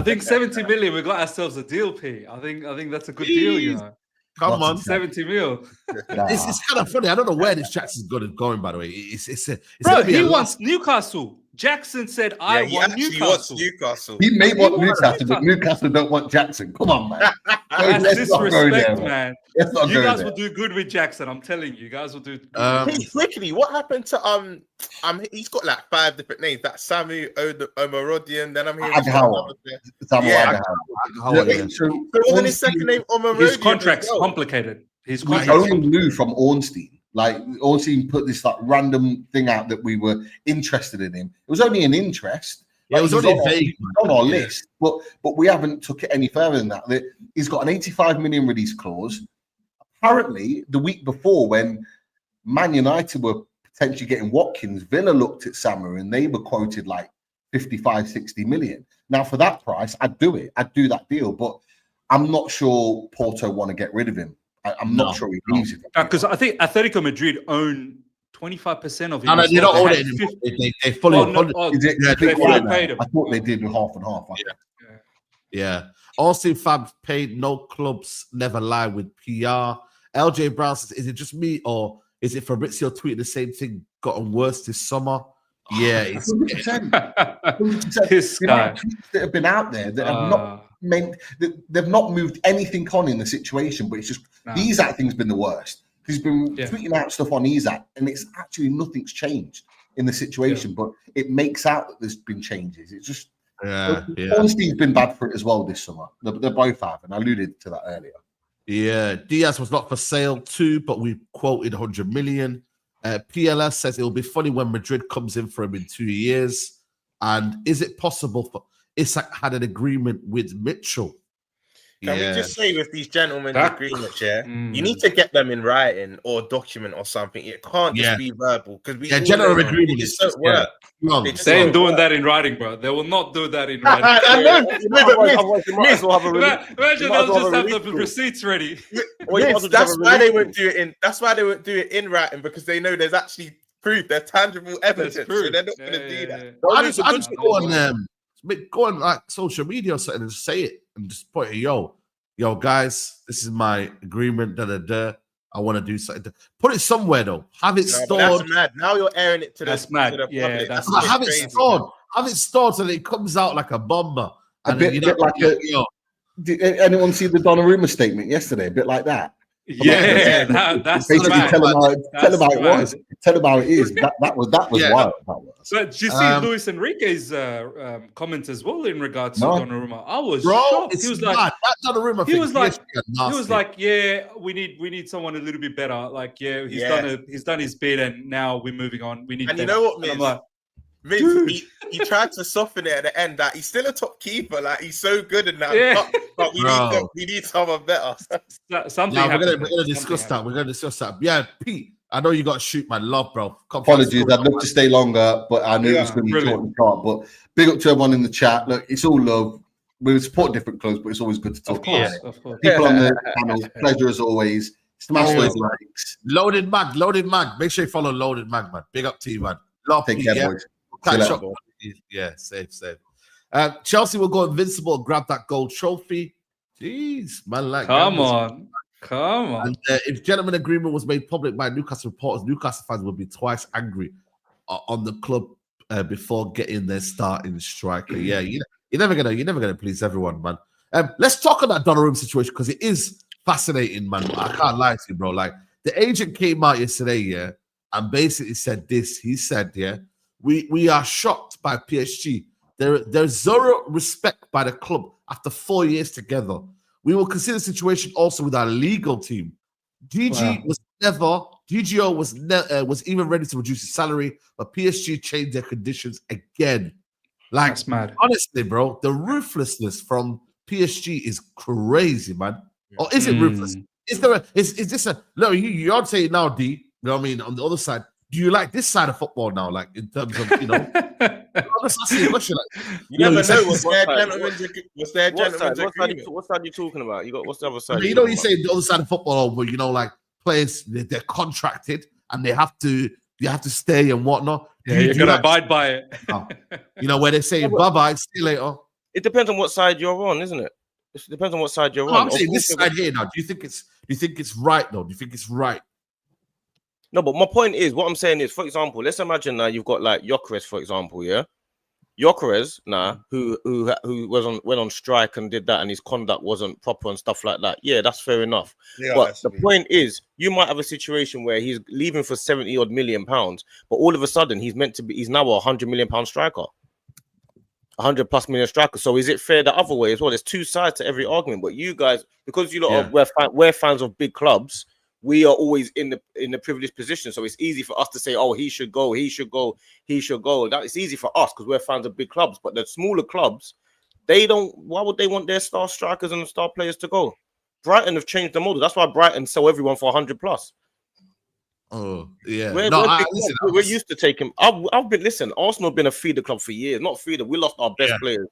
think 70 million, we got ourselves a deal, Pete. I think that's a good deal, Come on, 70 mil. It's kind of funny. I don't know where this Jackson's going, by the way. Bro, he wants Newcastle. Jackson said, I want Newcastle. He may want Newcastle, but Newcastle don't want Jackson. Come on, man. That's disrespect, man. You guys will do good with Jackson. I'm telling you, guys will do. Quickly, what happened to he's got like 5 different names. That Samu Omarodian. Then I'm hearing Agahara. So wasn't his second name Omarodian? His contract's complicated. His contract only knew from Ornstein. Like Ornstein put this like random thing out that we were interested in him. It was only an interest. It was only vague on our list, but we haven't took it any further than that. He's got an 85 million release clause. Apparently, the week before, when Man United were potentially getting Watkins. Villa looked at Samu and they were quoted like 55, 60 million. Now, for that price, I'd do it. I'd do that deal. But I'm not sure Porto want to get rid of him. I'm not sure he leaves it. Because I think Atletico Madrid own 25% of him. No, they don't own it anymore. They fully paid him. I thought they did half and half. Yeah. Austin Fab paid no clubs never lie with PR. LJ Brown says, is it just me or is it Fabrizio tweeting the same thing gotten worse this summer? Yeah, it's 100%. This guy that have been out there that have not meant that they've not moved anything on in the situation, but it's just the Isak thing's been the worst. He's been tweeting out stuff on Isak, and it's actually nothing's changed in the situation, but it makes out that there's been changes. It's just Ornstein's been bad for it as well this summer. They both have, and I alluded to that earlier. Yeah, Diaz was not for sale too, but we quoted 100 million. PLS says it'll be funny when Madrid comes in for him in 2 years. And is it possible for Isak had an agreement with Mitchell? Can we just say with these gentlemen's agreements, you need to get them in writing or document or something. It can't just be verbal because we general agreement is just work. They ain't doing that in writing, bro. They will not do that in writing. I know. Imagine they'll just have the receipts ready. That's why they won't do it in. That's why they won't do it in writing because they know there's actually proof. There's tangible evidence. So they're not going to do that. I just go on like social media or something and just say it and just point it, yo, guys, this is my agreement. I want to do something. Put it somewhere though. Have it stored. That's mad. Now you're airing it to the public. That's have it stored. Have it stored so that it comes out like a bomber. A bit like did anyone see the Donnarumma statement yesterday? A bit like that. Yeah, that's basically tell him how it was. Tell him how it is. That was wild. But did you see Luis Enrique's comments as well in regards to Donnarumma? I was shocked. He was like, that Donnarumma he was like, yeah, we need someone a little bit better. Like, he's done his bit, and now we're moving on. We need. And you know what, Miz? He tried to soften it at the end that he's still a top keeper. Like he's so good in that, but we need someone better. Something. We're gonna discuss that. We're gonna discuss that. Yeah, Pete. I know you got to shoot my love, bro. Apologies, I'd love to stay longer, but I knew it was going to be short and sharp. But big up to everyone in the chat. Look, it's all love. We support different clubs, but it's always good to talk about it. Of course. People on the channel, pleasure as always. Smash those likes. Loaded Mag. Make sure you follow Loaded Mag, man. Big up to you, man. Love Take care, boys. Catch up. Yeah, safe. Chelsea will go invincible and grab that gold trophy. Jeez, man. Like, come on. And if gentleman agreement was made public by Newcastle reporters, Newcastle fans would be twice angry on the club before getting their starting striker. Yeah, you're never gonna please everyone, man. Let's talk about Donnarumma situation because it is fascinating, man. I can't lie to you, bro. Like the agent came out yesterday, and basically said this. He said, we are shocked by PSG. There's zero respect by the club after 4 years together. We will consider the situation also with our legal team. DGO was even ready to reduce his salary, but PSG changed their conditions again. Like, that's mad. Honestly, bro, the ruthlessness from PSG is crazy, man. Or is it ruthless? Is this a no? You're saying now, D. You know what I mean? On the other side, do you like this side of football now? Like in terms of let's ask you a question. Like, you never know what's their gentleman's agreement. What side are you talking about? What's the other side? You say the other side of football, where like players they're contracted and they have to stay and whatnot. Yeah, you're gonna abide by it. Where they say bye-bye, see you later. It depends on what side you're on, isn't it? It depends on what side you're on. I'm saying this side here now. Do you think it's right though? Do you think it's right? No, but my point is, what I'm saying is, for example, let's imagine now you've got like Gyökeres, for example, Gyökeres who went on strike and did that, and his conduct wasn't proper and stuff like that. Yeah, that's fair enough. Yeah, but the point is, you might have a situation where he's leaving for 70 odd million pounds, but all of a sudden he's now a £100 million striker, 100 plus million striker. So is it fair the other way as well? There's two sides to every argument. But you guys, because you lot we're fans of big clubs, we are always in the privileged position. So it's easy for us to say, oh, he should go. That it's easy for us because we're fans of big clubs. But the smaller clubs, why would they want their star strikers and star players to go? Brighton have changed the model. That's why Brighton sell everyone for 100 plus. Oh, yeah. We're, No, we're, I, big listen, clubs. We're used to taking. I've been listen. Arsenal have been a feeder club for years. Not feeder. We lost our best players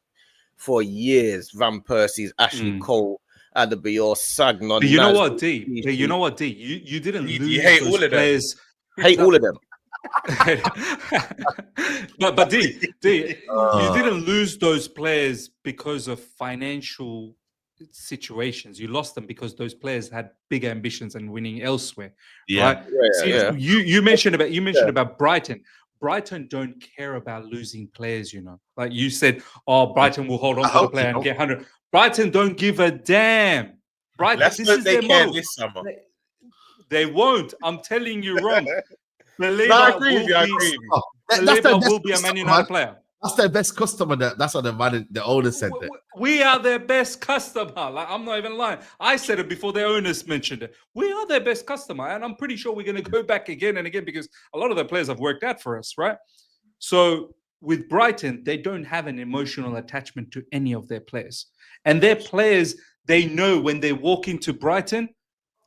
for years. Van Persie's, Ashley Cole, Adebayor, Sagnon. But you know what, D? But you know what, D? You didn't lose you hate those all of them. players. Hate all of them. but D, you didn't lose those players because of financial situations. You lost them because those players had bigger ambitions and winning elsewhere. Right? You mentioned about Brighton. Brighton don't care about losing players, you know. Like you said, Brighton will hold on to the player and get 100. Brighton don't give a damn. Brighton, Let's this hope is they their care model. this summer. They won't. I'm telling you wrong. I agree with you. Believer will be a Man United player. That's their best customer. That's what the owner said. We are their best customer. Like, I'm not even lying. I said it before the owners mentioned it. We are their best customer, and I'm pretty sure we're going to go back again and again because a lot of the players have worked out for us, right? So with Brighton, they don't have an emotional attachment to any of their players, and their players, they know when they walk into Brighton,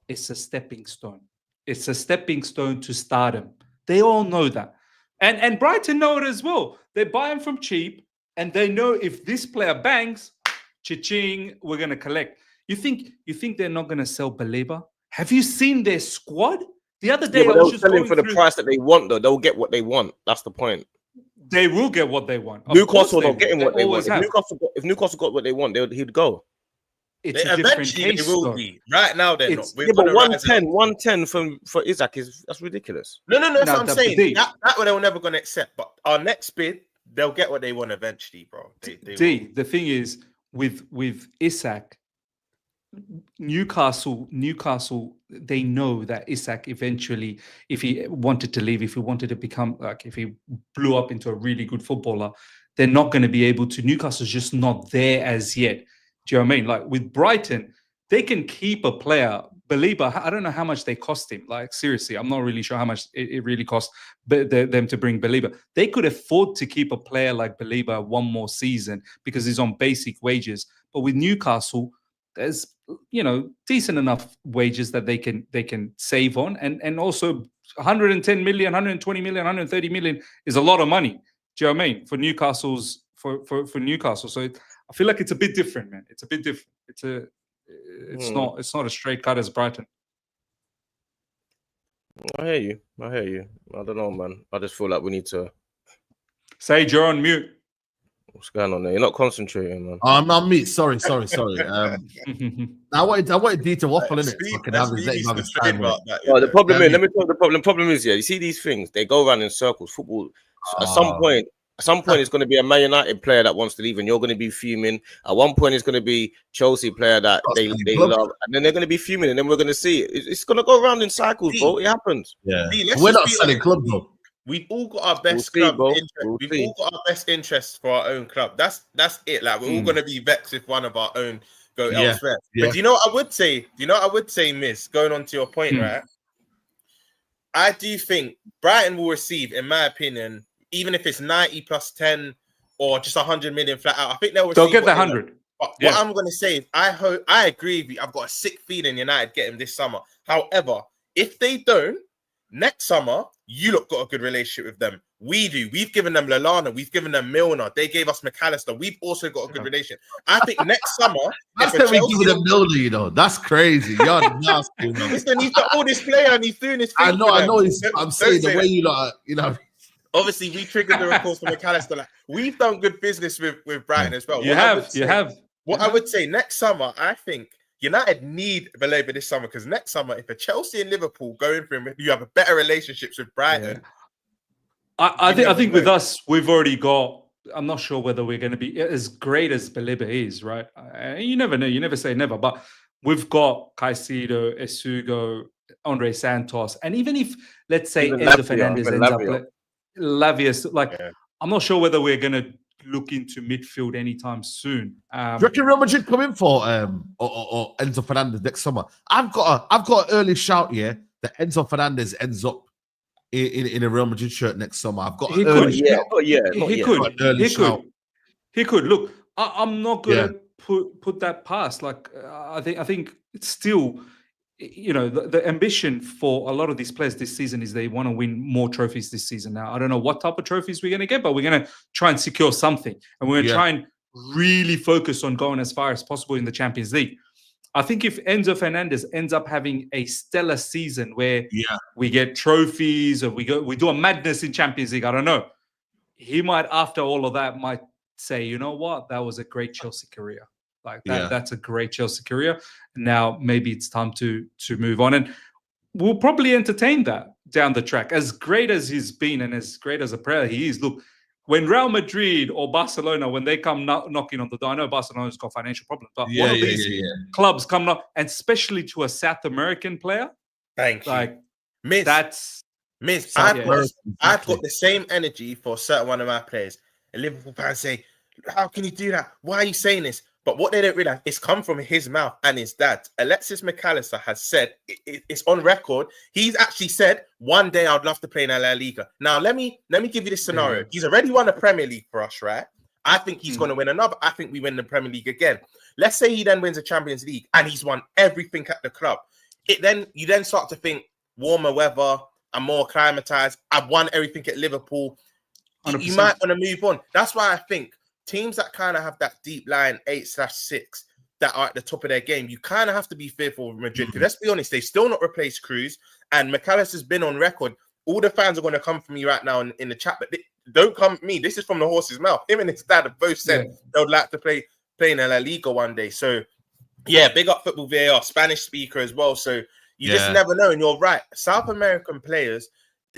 it's a stepping stone. It's a stepping stone to stardom. They all know that. And Brighton know it as well. They buy him from cheap, and they know if this player bangs, cha-ching, we're going to collect. You think they're not going to sell Belieber? Have you seen their squad? The other day, I was just selling for the price that they want, though. They'll get what they want. That's the point. They will get what they want. Newcastle not getting what they want. If Newcastle got what they want, he'd go. It's a different case, they will be. Right now, they're not. Yeah, but 110 for Isak that's ridiculous. No, that's what I'm saying. That one they were never going to accept. But our next bid, they'll get what they want eventually, bro. The thing is, with Isak, Newcastle, they know that Isak eventually, if he wanted to leave, if he wanted to become, like, if he blew up into a really good footballer, they're not going to be able to. Newcastle's just not there as yet. Do you know what I mean? Like with Brighton, they can keep a player. Belieber, I don't know how much they cost him. Like, seriously, I'm not really sure how much it really cost them to bring Belieber. They could afford to keep a player like Belieber one more season because he's on basic wages. But with Newcastle, there's, decent enough wages that they can save on. And also 110 million, 120 million, 130 million is a lot of money. Do you know what I mean? For for Newcastle. So I feel like it's a bit different, man. It's a bit different. It's not a straight cut as Brighton. I hear you. I don't know, man. I just feel like we need to. Saeed, you're on mute. What's going on there? You're not concentrating, man. I'm not me. Sorry. I wanted D to waffle in it. The problem is, let me tell you the problem. The problem is, you see these things, they go around in circles. Football, at some point, it's going to be a Man United player that wants to leave, and you're going to be fuming. At one point, it's going to be Chelsea player that they love, and then they're going to be fuming, and then we're going to see it. It's going to go around in cycles, bro. It happens. Yeah, we're not selling club though. We've all got our best club interest. We've all got our best interests for our own club. That's it. Like, we're all going to be vexed if one of our own go elsewhere. Yeah. But do you know what I would say? Miss, going on to your point, right? I do think Brighton will receive, in my opinion, even if it's 90 plus 10 or just 100 million flat out, I think they'll get the 100. But what I'm going to say is, I agree with you. I've got a sick feeling United get him this summer. However, if they don't, next summer, you lot got a good relationship with them. We do. We've given them Lallana. We've given them Milner. They gave us McAllister. We've also got a good relationship. I think next summer, that's that we give them Milner. That's crazy. You're nasty. Listen, he's the oldest player and he's doing his thing. I know. I'm saying the way you know. Obviously, we triggered the reports from McAllister. Like, we've done good business with Brighton as well. You have. What I would say next summer, I think United need Belieber this summer, because next summer, if a Chelsea and Liverpool go in for him, you have a better relationships with Brighton. Yeah. I think with us, we've already got. I'm not sure whether we're going to be as great as Belieber is, right? You never know. You never say never. But we've got Caicedo, Esugo, Andre Santos, and even if, let's say, Enzo Fernandez ends up. Lavius, I'm not sure whether we're going to look into midfield anytime soon. Do you reckon Real Madrid come in for or Enzo Fernandez next summer? I've got an early shout here that Enzo Fernandez ends up in a Real Madrid shirt next summer. I've got an early shout. He could. Look, I'm not going to put that past. Like, I think it's still, the ambition for a lot of these players this season is they want to win more trophies this season. Now, I don't know what type of trophies we're going to get, but we're going to try and secure something. And we're going to try and really focus on going as far as possible in the Champions League. I think if Enzo Fernandez ends up having a stellar season where we get trophies or we do a madness in Champions League, I don't know. He might, after all of that, might say, you know what, that was a great Chelsea career. Like that's a great Chelsea career. Now maybe it's time to move on. And we'll probably entertain that down the track. As great as he's been and as great as a player he is, look, when Real Madrid or Barcelona, when they come knocking on the door, I know Barcelona's got financial problems, but one of these clubs come up, and especially to a South American player, thank you. Like, Miss, I've got the same energy for a certain one of my players. And Liverpool fans say, how can you do that? Why are you saying this? But what they don't realize, it's come from his mouth and his dad. Alexis McAllister has said, it's on record. He's actually said, one day I'd love to play in La Liga. Now, let me give you this scenario. He's already won the Premier League for us, right? I think he's going to win another. I think we win the Premier League again. Let's say he then wins the Champions League and he's won everything at the club. You then start to think warmer weather, I'm more acclimatized. I've won everything at Liverpool. 100%. You might want to move on. That's why I think teams that kind of have that deep line 8/6 that are at the top of their game, you kind of have to be fearful of Madrid. Because let's be honest, they've still not replaced Cruz, and McAllister's been on record. All the fans are going to come for me right now in the chat, but don't come for me. This is from the horse's mouth. Him and his dad have both said they would like to play in La Liga one day. So, yeah, big up Football VAR, Spanish speaker as well. So you just never know. And you're right. South American players,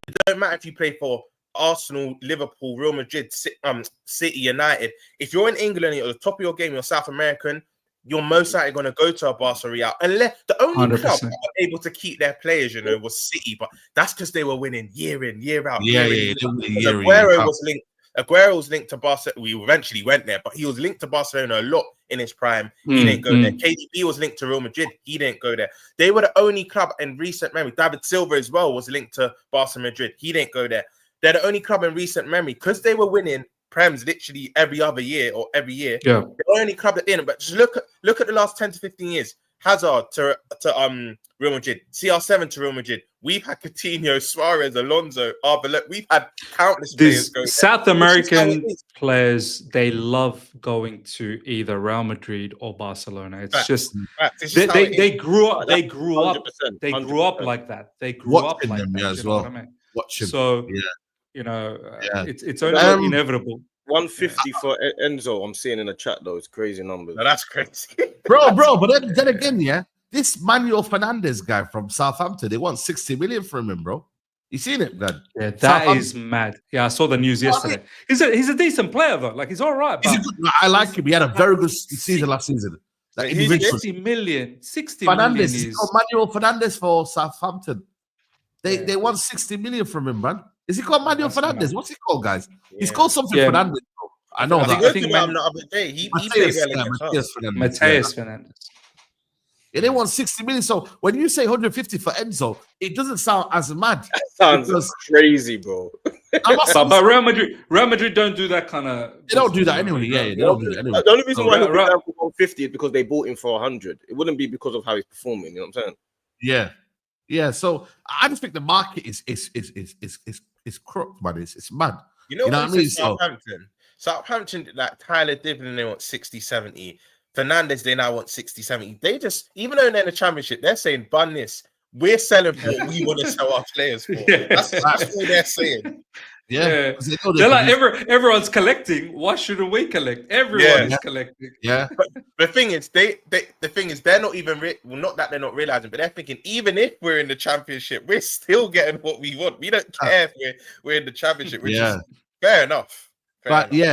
it don't matter if you play for Arsenal, Liverpool, Real Madrid, City, United. If you're in England and you're at the top of your game, you're South American, you're most likely going to go to a Barca Real. Unless the only 100%. Club that were able to keep their players, was City, but that's because they were winning year in, year out. Aguero was linked to Barcelona. We eventually went there, but he was linked to Barcelona a lot in his prime. He didn't go there. KDB was linked to Real Madrid. He didn't go there. They were the only club in recent memory. David Silva as well was linked to Barcelona Madrid. He didn't go there. They're the only club in recent memory because they were winning Prems literally every other year or every year. Yeah, the only club that didn't. But just look at the last 10 to 15 years. Hazard to Real Madrid, CR7 to Real Madrid. We've had Coutinho, Suarez, Alonso, Arbeloa. We've had countless players go there. South American players, they love going to either Real Madrid or Barcelona. It's just they grew up. They grew up. They grew up like that. They grew up like that as well. I mean? Watching. So it's only inevitable. 150 for Enzo. I'm seeing in the chat though. It's crazy numbers. No, that's crazy, bro. But then again, this Manuel Fernandez guy from Southampton, they want 60 million from him, bro. You seen it, man? Yeah, that is mad. Yeah, I saw the news yesterday. He's a decent player though. Like he's all right. But I like him. He had a very good season last season. Like 60 million. Fernandez. Million is Manuel Fernandez for Southampton. They want 60 million from him, man. Is he called Manuel Fernandez? What's he called, guys? He's called something Fernandez. Bro. I know that. I think the other day. He Mateus Fernandez. Yeah, they want 60 million. So when you say 150 for Enzo, it doesn't sound as mad. That sounds crazy, bro. But Real Madrid don't do that kind of. They don't do that anyway. Yeah, they don't do that anyway. The only reason why they put down for 150 is because they bought him for 100. It wouldn't be because of how he's performing. You know what I'm saying? Yeah. So I just think the market is crooked, man. It's mad. You know what I mean? Southampton, like Tyler Dibbling, they want 60, 70. Fernandez, they now want 60, 70. They just, even though they're in the championship, they're saying, bun this. We're selling for what we want to sell our players for. That's what they're saying. Yeah. They're like, everyone's collecting. Why shouldn't we collect? Everyone is collecting. Yeah. But the thing is, they're not even, not that they're not realizing, but they're thinking, even if we're in the championship, we're still getting what we want. We don't care if we're in the championship, which is fair enough.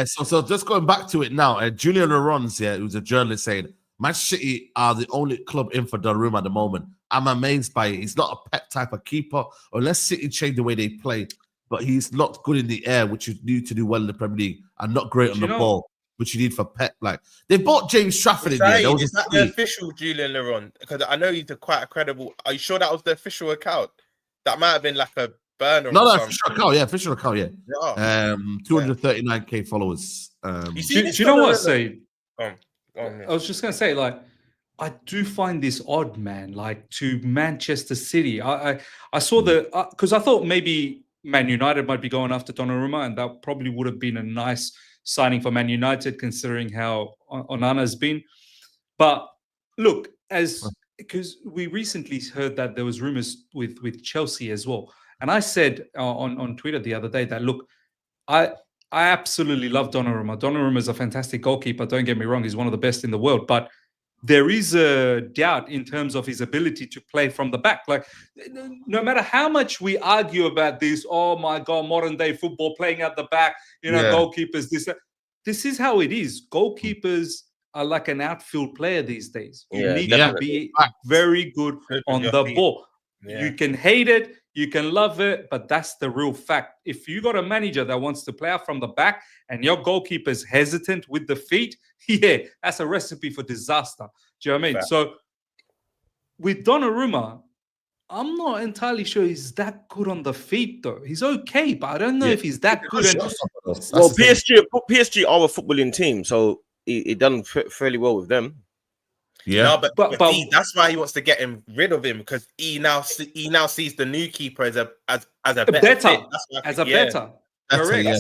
So just going back to it now, Julian Laurens, who's a journalist, saying Manchester City are the only club in for Donnarumma at the moment. I'm amazed by it. He's not a pet type of keeper, unless City change the way they play. But he's not good in the air, which you need to do well in the Premier League, and not great on the ball, which you need for Pep. Like they bought James Trafford in there. Is that the official Julian Laurens? Because I know he's quite a credible. Are you sure that was the official account? That might have been like a burner. No, official account. Yeah, official account. Yeah. 239k followers. Do you know what, Saeed? I was just gonna say, like, I do find this odd, man. Like to Manchester City, I saw the because I thought maybe Man United might be going after Donnarumma, and that probably would have been a nice signing for Man United, considering how Onana's been. But look, because we recently heard that there was rumors with Chelsea as well, and I said on Twitter the other day that look, I absolutely love Donnarumma. Donnarumma is a fantastic goalkeeper. Don't get me wrong; he's one of the best in the world, but there is a doubt in terms of his ability to play from the back. Like, no matter how much we argue about this, oh my God, modern day football playing at the back, goalkeepers, this is how it is. Goalkeepers are like an outfield player these days. You need to be very good on the ball. Yeah. You can hate it, you can love it, but that's the real fact. If you got a manager that wants to play out from the back and your goalkeeper's hesitant with the feet, that's a recipe for disaster. Do you know what I mean? Fact. So with Donnarumma, I'm not entirely sure he's that good on the feet, though. He's okay, but I don't know if he's that good. Well, PSG are a footballing team, so he done fairly well with them. Yeah, no, but that's why he wants to get rid of him, because he now sees the new keeper as a better. Correct.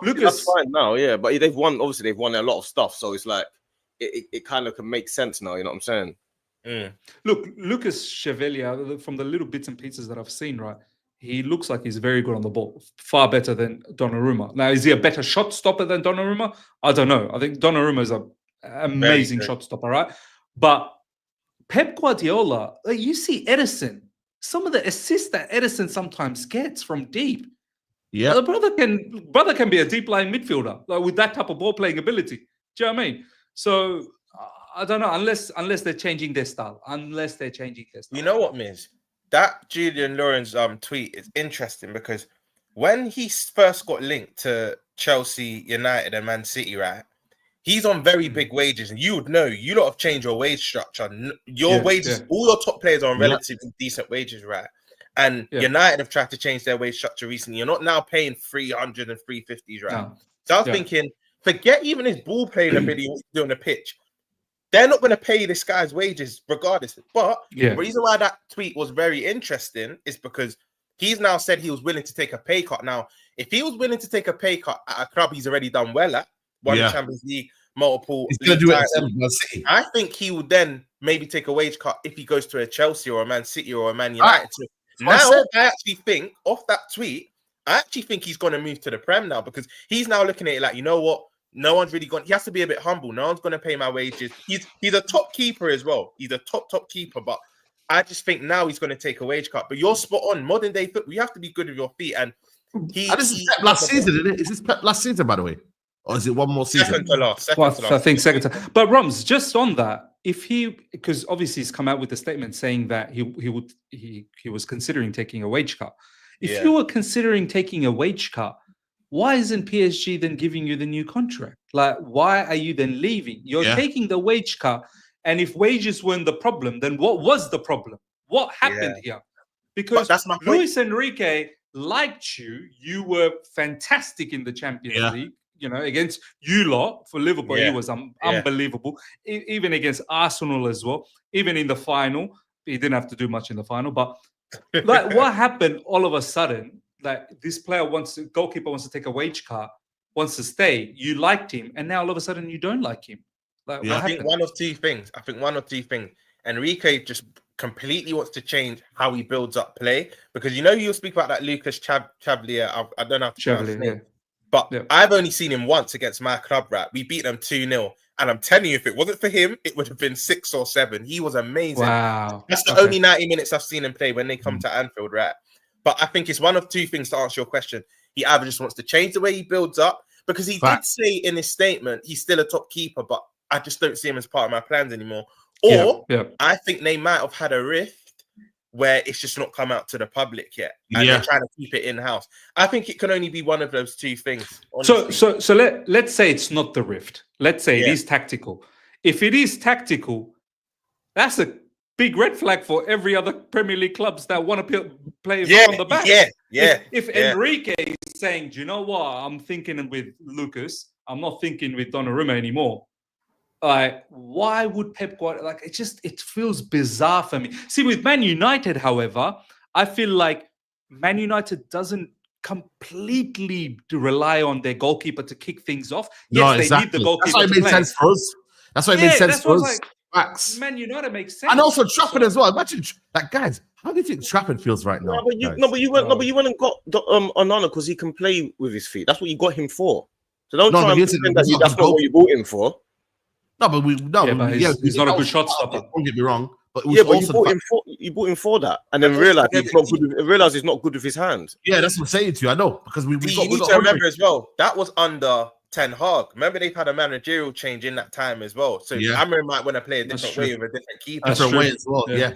Lucas, that's fine now. Yeah, but they've won a lot of stuff, so it's like it kind of can make sense now. You know what I'm saying? Look, Lucas Chevalier, from the little bits and pieces that I've seen, right, he looks like he's very good on the ball, far better than Donnarumma. Now, is he a better shot stopper than Donnarumma? I don't know. I think Donnarumma is a amazing shot stopper, right? But Pep Guardiola, like you see Edison, some of the assists that Edison sometimes gets from deep. Yeah, the brother can be a deep line midfielder, like with that type of ball playing ability. Do you know what I mean? So I don't know, unless they're changing their style. You know what, Miz? That Julian Lawrence tweet is interesting, because when he first got linked to Chelsea, United, and Man City, right? He's on very big wages, and you would know. You lot have changed your wage structure. Your wages, all your top players are on relatively decent wages, right? And United have tried to change their wage structure recently. You're not now paying 300 and 350s, right? No. So I was thinking, forget even his ball playing ability on the pitch. They're not going to pay this guy's wages regardless. But the reason why that tweet was very interesting is because he's now said he was willing to take a pay cut. Now, if he was willing to take a pay cut at a club he's already done well at, won the Champions League, multiple league titles, I think he would then maybe take a wage cut if he goes to a Chelsea or a Man City or a Man United. I actually think, off that tweet, he's going to move to the Prem now, because he's now looking at it like, you know what? No one's really gone. He has to be a bit humble. No one's going to pay my wages. He's a top keeper as well. He's a top keeper, but I just think now he's going to take a wage cut. But you're spot on. Modern day football, you have to be good with your feet. And this is Pep last season, isn't it? Is this Pep last season, by the way? Or is it one more season? Second to last. I think second to last. But Roms, just on that, because obviously he's come out with a statement saying that he was considering taking a wage cut. If you were considering taking a wage cut, why isn't PSG then giving you the new contract? Like, why are you then leaving? You're taking the wage cut, and if wages weren't the problem, then what was the problem? What happened here? Because that's my point. Luis Enrique liked you. You were fantastic in the Champions League. You know, against you lot for Liverpool, he was unbelievable. Even against Arsenal as well. Even in the final, he didn't have to do much in the final. But like, what happened all of a sudden? Like, this player goalkeeper wants to take a wage cut, wants to stay. You liked him, and now all of a sudden you don't like him. Like, I think one of two things. Enrique just completely wants to change how he builds up play, because you'll speak about that Lucas Chevalier. I don't know how to pronounce his name. But I've only seen him once against my club, right? We beat them 2-0. And I'm telling you, if it wasn't for him, it would have been 6 or 7. He was amazing. Wow. That's the only 90 minutes I've seen him play when they come to Anfield, right? But I think it's one of two things to answer your question. He either just wants to change the way he builds up, because he did say in his statement he's still a top keeper, but I just don't see him as part of my plans anymore. Or I think they might have had a rift where it's just not come out to the public yet, and they're trying to keep it in-house. I think it can only be one of those two things. Honestly. So let's say it's not the rift. Let's say it is tactical. If it is tactical, that's a big red flag for every other Premier League clubs that want to play from the back. If Enrique is saying, do you know what? I'm thinking with Lucas. I'm not thinking with Donnarumma anymore. like, why would Pep Guardiola, like, it feels bizarre for me. See, with Man United, however, I feel like Man United doesn't completely rely on their goalkeeper to kick things off. Yes, they need the goalkeeper. That's why it made sense for us. That's why it made sense for us. Max. Man United makes sense. And also Trafford as well. Imagine, like, guys, how do you think Trafford feels right now? No, but you went and got Onana because he can play with his feet. That's what you got him for. So don't try and pretend that that's not what you bought him for. No, but he's not a good shot stopper. Don't get me wrong. But you bought him for that, and then realized he's not good with his hand. Yeah, that's what I'm saying to you. I know because we need to remember as well. That was under Ten Hag. Remember they've had a managerial change in that time as well. So Amarim might want to play a different way with a different keeper. Different way as well. Yeah.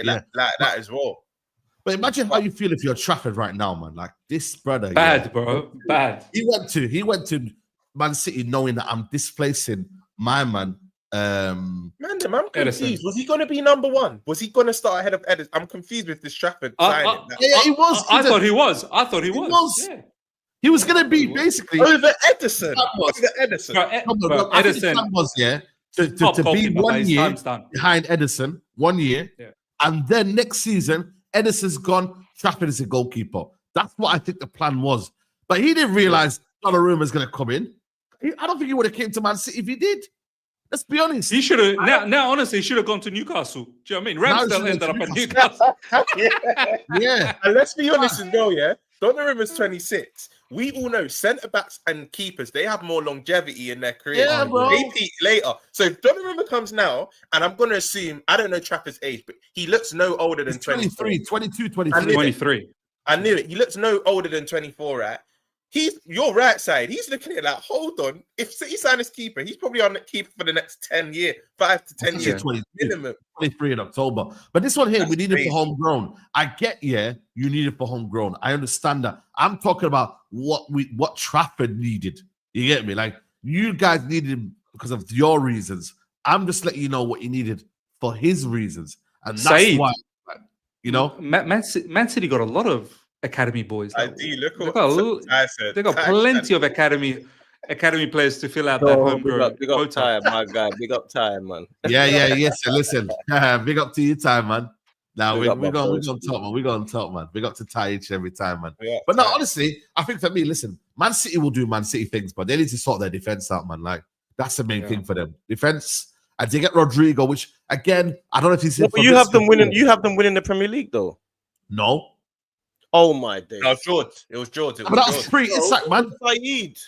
Like that as well. But imagine how you feel if you're Trafford right now, man. Like this brother. Bad, bro. Bad. He went to Man City knowing that I'm displacing my man. I'm confused. Was he going to be number one? Was he going to start ahead of Edison? I'm confused with this Trafford signing. Yeah, he was. I thought he was. Yeah. He was going to be basically over Edison. Edison. Edison was to be 1 year behind Edison, 1 year, and then next season Edison's gone. Trafford is a goalkeeper. That's what I think the plan was. But he didn't realize Donnarumma is going to come in. I don't think he would have came to Man City if he did. Let's be honest. He should have now. Honestly, he should have gone to Newcastle. Do you know what I mean? Ramsdale ended up at Newcastle. Yeah. And let's be honest as well. Yeah, Donnarumma's 26. We all know centre backs and keepers, they have more longevity in their career. Yeah, bro. They peak later. So if Donnarumma comes now, and I'm going to assume, I don't know Trafford's age, but he looks no older than 23, 22, 23. 23. I knew it. He looks no older than 24, right? You're right side. He's looking at it like, hold on. If City sign his keeper, he's probably on the keeper for the next 10 years, 5 to 10 years minimum. 23 in October. But this one here, we need it for homegrown. I get, you need it for homegrown. I understand that. I'm talking about what Trafford needed. You get me? Like, you guys needed him because of your reasons. I'm just letting you know what he needed for his reasons. And that's Saeed, why, you know? Man City got a lot of academy boys. I do. Look they got plenty of academy players to fill out that homegrown. Big up time, my guy. Big up time, man. Yes. Listen, big up to you, time, man. Now we're going top, man. We're going top, man. Big up to Ty each and every time, man. Yeah, but no, honestly, I think for me, listen, Man City will do Man City things, but they need to sort their defense out, man. Like, that's the main thing for them. Defense. And they get Rodrigo, which again, I don't know if he's. But you have them winning. You have them winning the Premier League, though. No. Oh my days! No, George. It was George. But that was pre-Isak, man. Saeed.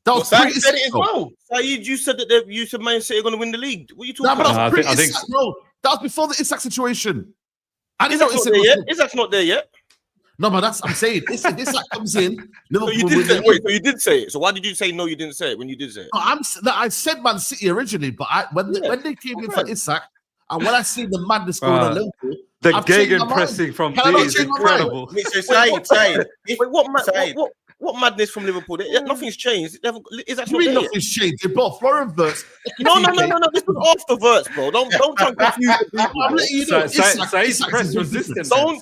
That was Saeed said it as well. Saeed, you said that you said Man City are going to win the league. What are you talking about? That was pre-Isak, bro. That was before the Isak situation. I didn't know Isak's not there yet. No, but I'm saying Isak comes in. So you did say it. So why did you say no? You didn't say it when you did say it. No, I said Man City originally, but when they came in for Isak, and when I see the madness going on Liverpool, the Gegen pressing from D is incredible. What madness from Liverpool? Nothing's changed. Nothing's changed. They bought Florian Wirtz. No. This was after Wirtz, bro. Don't try and confuse the people. I'm letting you know. Saeed's press resistant. Don't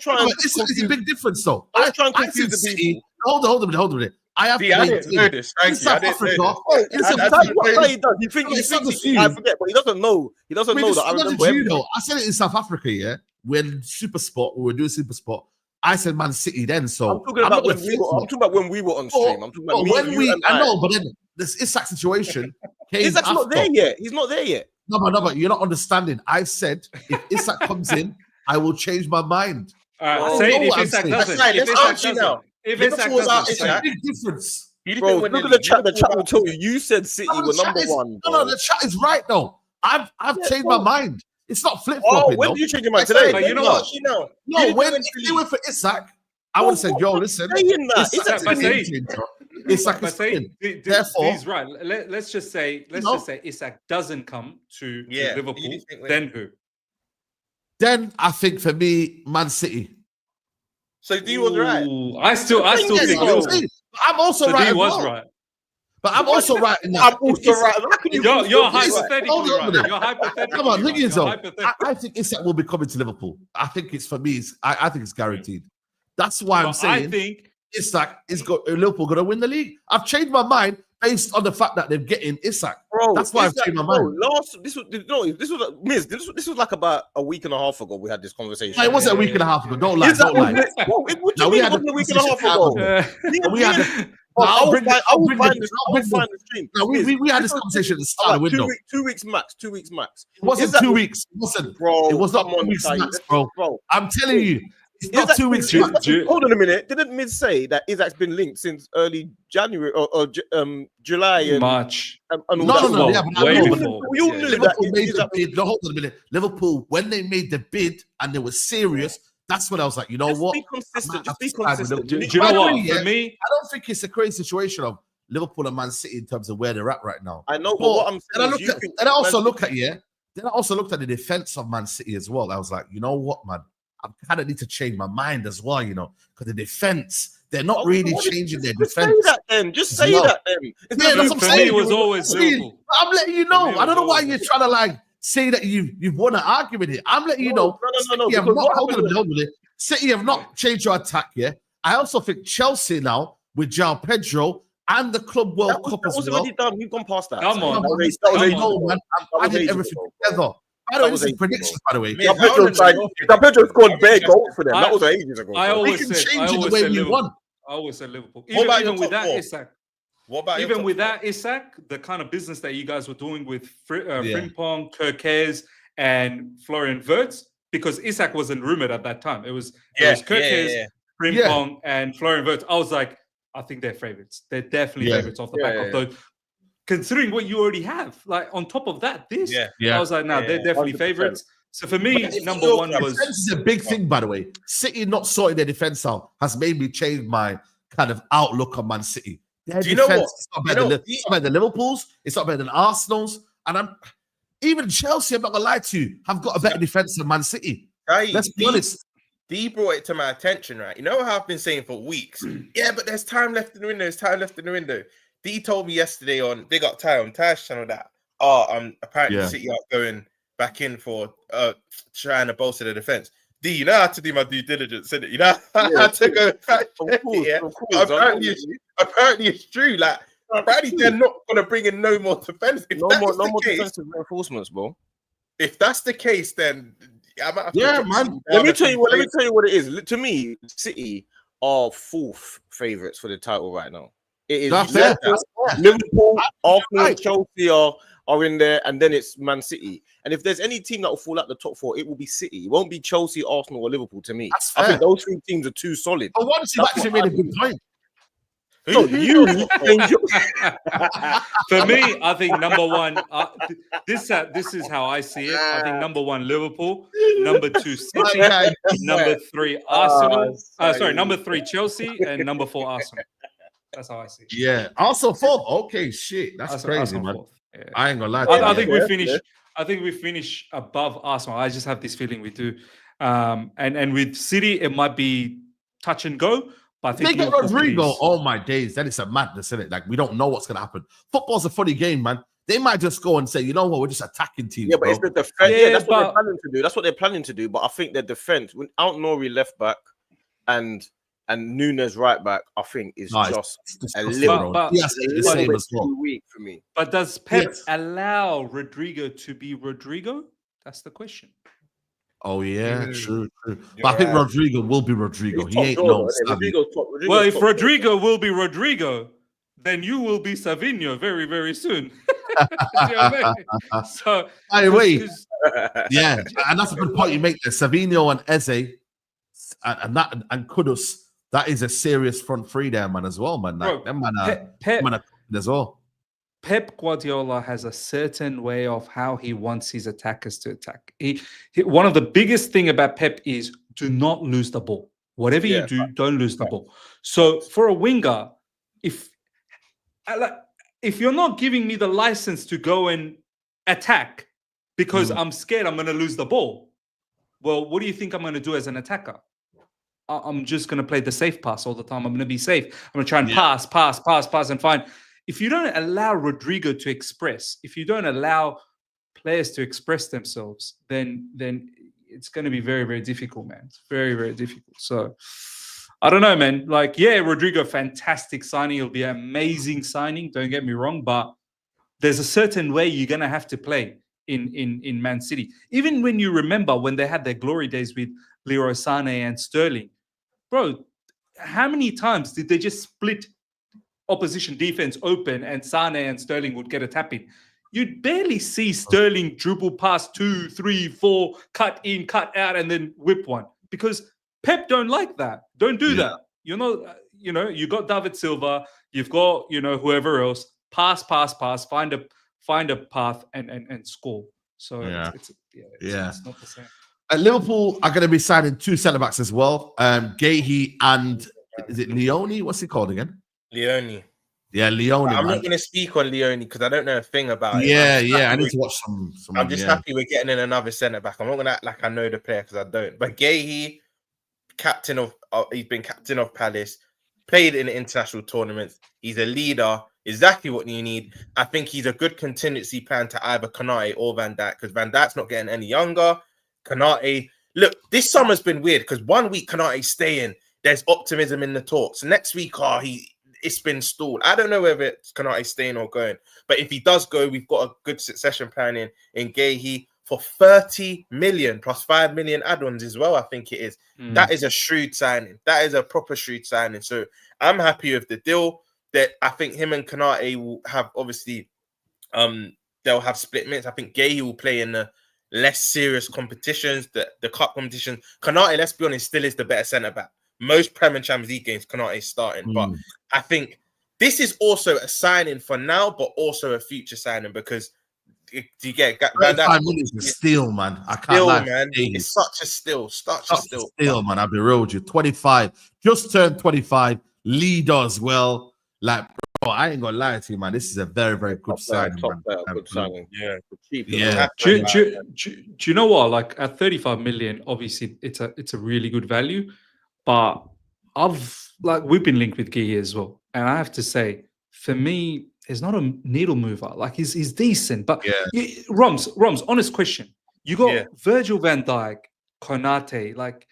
try and. It's a big difference, though. Don't try and confuse the people. Hold a minute. I have I didn't know this. In South Africa. He thinks I forget, but he doesn't know. He doesn't know that I remember. I said it in South Africa, yeah. When we were doing Super Sport, I said Man City then. So I'm talking about when we were on stream. I'm talking about I know, but then this Isak situation came. Isak's not there yet. He's not there yet. No, but you're not understanding. I said if Isak comes in, I will change my mind. Say it if Isak doesn't. If Isak doesn't, it's a big difference. Bro, look at the chat. The chat will tell you. You said City were number one. No, the chat is right though. I've changed my mind. It's not flip flopping. When did you change your mind today? But you know what? No, when they went for Isak, I would have said, "Yo, listen." Isak is saying. Therefore, he's right. Let's just say Isak doesn't come to Liverpool. Then who? Then I think for me, Man City. So D was right. I still think I'm also right. D was right. But I'm also right in that. I'm also right. You're hypothetically right. You're hypothetically. Come on, look at yourself. I think Isak will be coming to Liverpool. I think it's for me. I think it's guaranteed. That's why I'm saying. I think Isak is Liverpool going to win the league. I've changed my mind based on the fact that they're getting Isak. Bro, That's why I've Isak, changed my bro, mind. This was like about a week and a half ago. We had this conversation. No, it wasn't a week and a half ago. Don't lie. Isak Don't lie. was what do No, you we mean? had It wasn't the a week and a half conversation ago. we had the- I will find the the stream. No, we had this conversation at the start of the window. 2 weeks max. 2 weeks max. It wasn't Isak 2 was- weeks. It wasn't. Bro, It was not come on, 2 weeks Saeed. max, bro. Bro, I'm telling you, it's not Isak- 2 weeks Ju- max. Ju- Hold on a minute. Didn't Mid say that Isak's been linked since early January or July and March. and all No, that? no, yeah, but way I know, before. We all Yeah. knew Liverpool that made the Isak was- bid. No, hold on a minute. Liverpool, when they made the bid and they were serious, that's when I was like, you know Just what? be consistent. I'm Just be not subscribing with consistent. Do Liverpool. you know By the what? way, yeah, For me, I don't think it's a crazy situation of Liverpool and Man City in terms of where they're at right now. I know, but But what I'm then saying I is, look at, then I also look at then I also looked at the defense of Man City as well. I was like, you know what, man, I kind of need to change my mind as well, you know, because the defense, they're not really changing their Just say defense. that then. Just say No. that then. Yeah, It's that's what I'm for saying. me, it was always See, Liverpool. I'm letting you For know. me, it I don't was know why always you're trying to like say that you've won an argument here. I'm letting you know. No. City have Because not, what hold on a happened minute, hold on a minute. City have not changed your attack here. I also think Chelsea now with João Pedro and the Club World Cup that as was well. already done. You've gone past that. Come on. That was ages Come ago. on. Man, That I'm was adding ages everything ago. together. By the That way, was this is ages predictions, ago. by the way. Mate, I Pedro wanna tried- know- that Pedro scored bare goals for them. That I- was ages ago. I bro. always We can said, change I it the always way said we Liverpool. want. I always said Liverpool. What about your Even with top that, four? Isak. What about your Even top with four? that, Isak, the kind of business that you guys were doing with Yeah. Frimpong, Kirkes, and Florian Wirtz, because Isak wasn't rumored at that time. It was Kirkes, Frimpong, and Florian Wirtz. I was like, I think they're favorites. They're definitely Yeah. favorites off the back of those. Considering what you already have, like on top of that, I was like, no, they're definitely 100%. favorites. So for me, But number your one was defense is a big thing, by the way. City not sorting their defense out has made me change my kind of outlook on Man City. Their Do you know defense what? is not better than it's not better than Liverpool's. It's not better than Arsenal's. And even Chelsea, I'm not gonna lie to you, have got a better defense than Man City. Let's be honest. D brought it to my attention, right? You know how I've been saying for weeks, yeah, but there's time left in the window. There's time left in the window. D told me yesterday on Big Up Ty on Ty's channel that apparently City are going back in for trying to bolster the defense. D, you know how to do my due diligence, innit? You know how to go fact check it, yeah? But apparently it's true. Like apparently they're not gonna bring in no more defense. If No that more is the case, defensive reinforcements, bro. if that's the case, then I might have to Yeah, drop man. some Let me down tell you what. Let me and tell you what it is. To me, City are fourth favorites for the title right now. It is That's fair. Liverpool, Arsenal, right. Chelsea are in there, and then it's Man City. And if there's any team that will fall out the top four, it will be City. It won't be Chelsea, Arsenal, or Liverpool. To me, That's I fair. think those three teams are too solid. But once you That's actually what made a good point. No, you change your- For me, I think number one. This is how I see it. I think number one, Liverpool. Number two, City. Number three, Arsenal. Number three, Chelsea, and number four, Arsenal. That's how I see it. Yeah. Also fourth. Okay, shit. That's crazy, Arsenal man. fourth. Yeah. I ain't gonna lie to you. I think we Yeah, finish. yeah. I think we finish above Arsenal. I just have this feeling we do. And with City, it might be touch and go. But I think They get Liverpool Rodrigo. is- Oh my days, that is a madness, isn't it? Like we don't know what's gonna happen. Football's a funny game, man. They might just go and say, you know what, we're just attacking teams. Yeah, but bro. it's the defense. Yeah, Yeah, that's what they're but- planning to do. That's what they're planning to do. But I think their defense, without Nori left back and Nunes right back, I think is No, just it's a disgusting, little, bro. but- Yes, a the little same bit as well. too weak for me. But does Pep Yes. allow Rodrigo to be Rodrigo? That's the question. Oh yeah, Mm. true. You're But I think right. Rodrigo will be Rodrigo. He's He top ain't drawer, no isn't he? savvy. Rodrigo's Well, if top Rodrigo will be Rodrigo, then you will be Savinho very, very soon. Do you know what I mean? So, By the way, 'cause- drawer. yeah, and that's a good point you make there. Savinho and Eze and Kudus, that is a serious front three there, man, as well, man. Like, Bro, them man are Pep cooking as well. Pep Guardiola has a certain way of how he wants his attackers to attack. One of the biggest thing about Pep is do not lose the ball. Whatever you do, don't lose the ball. So for a winger, if you're not giving me the license to go and attack because I'm scared I'm going to lose the ball, well, what do you think I'm going to do as an attacker? I'm just going to play the safe pass all the time. I'm going to be safe. I'm going to try and pass, and find. If you don't allow Rodrigo to express, if you don't allow players to express themselves, then it's going to be very, very difficult, man. It's very, very difficult. So I don't know, man. Like, yeah, Rodrigo, fantastic signing. He'll be an amazing signing. Don't get me wrong, but there's a certain way you're gonna have to play in Man City. Even when you remember when they had their glory days with Leroy Sané and Sterling, bro, how many times did they just split opposition defense open and Sané and Sterling would get a tap in? You'd barely see Sterling dribble past 2, 3, 4, cut in, cut out, and then whip one, because Pep don't like that. Don't do that. You know, you got David Silva, you've got, whoever else. Pass, find a path and score. So it's not the same. Liverpool are going to be signing 2 centre backs as well. Guehi and is it Leoni? What's he called again? Leoni. Yeah, Leoni. I'm not going to speak on Leoni because I don't know a thing about it. I need to watch some. I'm just happy we're getting in another centre back. I'm not going to act like I know the player because I don't. But Guehi, he's been captain of Palace, played in international tournaments. He's a leader. Exactly what you need. I think he's a good contingency plan to either Konate or Van Dijk, because Van Dijk's not getting any younger. Konate, look, this summer's been weird because 1 week Konate's staying, there's optimism in the talks. Next week, it's been stalled. I don't know whether it's Konate staying or going, but if he does go, we've got a good succession plan in Guehi for 30 million plus 5 million add-ons as well. I think it is. That is a shrewd signing. That is a proper shrewd signing. So I'm happy with the deal. That I think him and Konate will have, obviously, they'll have split minutes. I think Guehi will play in the less serious competitions, the cup competitions. Konate, let's be honest, still is the better centre back. Most Premier Champions League games, Konate is starting. But I think this is also a signing for now, but also a future signing, because you get 5 minutes is a steal, man. I can't lie, man. It's such a steal, man. I'll be real with you. 25, just turned 25, leader as well. Like, bro, I ain't gonna lie to you, man. This is a very, very good signing, man. Good signing. Yeah, cheap. Yeah. Do you know what? Like, at 35 million, obviously it's a really good value. But we've been linked with Guehi as well, and I have to say, for me, he's not a needle mover. Like, he's decent, but Roms, honest question: you got Virgil van Dijk, Konate, like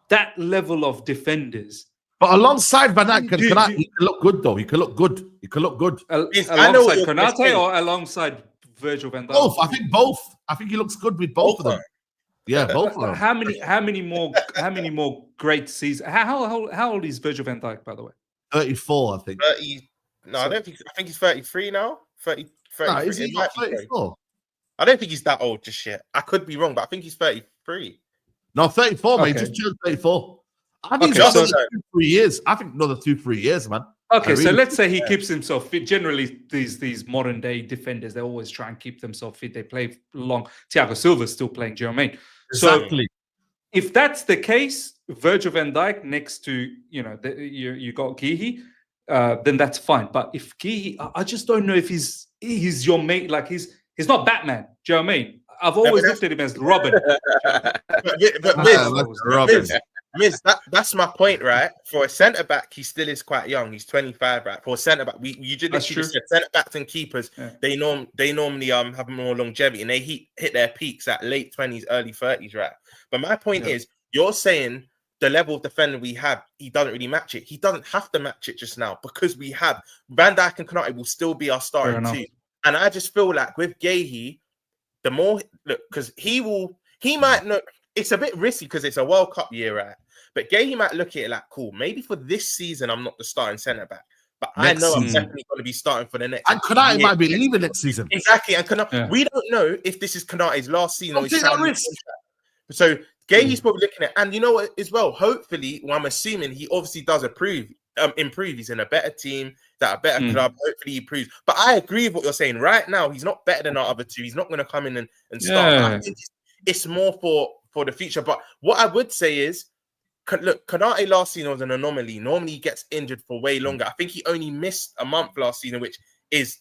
that level of defenders. But alongside Van Dijk, he can look good though. He can look good. Alongside Konate or alongside Virgil van Dijk? Both. I think both. I think he looks good with both of them. Yeah, both of them. How many more great seasons? How old is Virgil van Dijk, by the way? 34, I think. 30. No, I don't think. I think he's 33 now. 30. No, is he not 34? I don't think he's that old just yet. I could be wrong, but I think he's 33. No, 34, man. He just turned 34. I think it's another 2-3 years. I think another 2-3 years, man. Okay, so let's say he keeps himself fit. Generally, these modern day defenders, they always try and keep themselves fit. They play long. Thiago Silva's still playing. Do you know what I mean? Exactly. So if that's the case, Virgil van Dijk next to you got Guehi, then that's fine. But if Guehi, I just don't know if he's your mate. Like he's not Batman. Do you know what I mean? I've always looked at him as Robin. Miss, that's my point, right? For a centre back, he still is quite young. He's 25, right? For a centre back, you just said centre backs and keepers. Yeah. They normally have more longevity, and they hit their peaks at late 20s, early 30s, right? But my point is, you're saying the level of defender we have, he doesn't really match it. He doesn't have to match it just now, because we have Van Dijk and Konate will still be our starting two. And I just feel like with Guehi, the more because he might not. It's a bit risky because it's a World Cup year, right? But Guehi might look at it like, cool, maybe for this season, I'm not the starting centre back, but I know I'm definitely going to be starting for the next. And Konate might be leaving next season. Exactly. And we don't know if this is Konate's last season or his risk. So Guehi's probably looking at, and you know what, as well, hopefully, I'm assuming he obviously does improve. He's in a better team, that a better club. Hopefully he improves. But I agree with what you're saying. Right now, he's not better than our other two. He's not going to come in and start. I think it's more for the future. But what I would say is, look, Konate last season was an anomaly. Normally he gets injured for way longer. I think he only missed a month last season, which is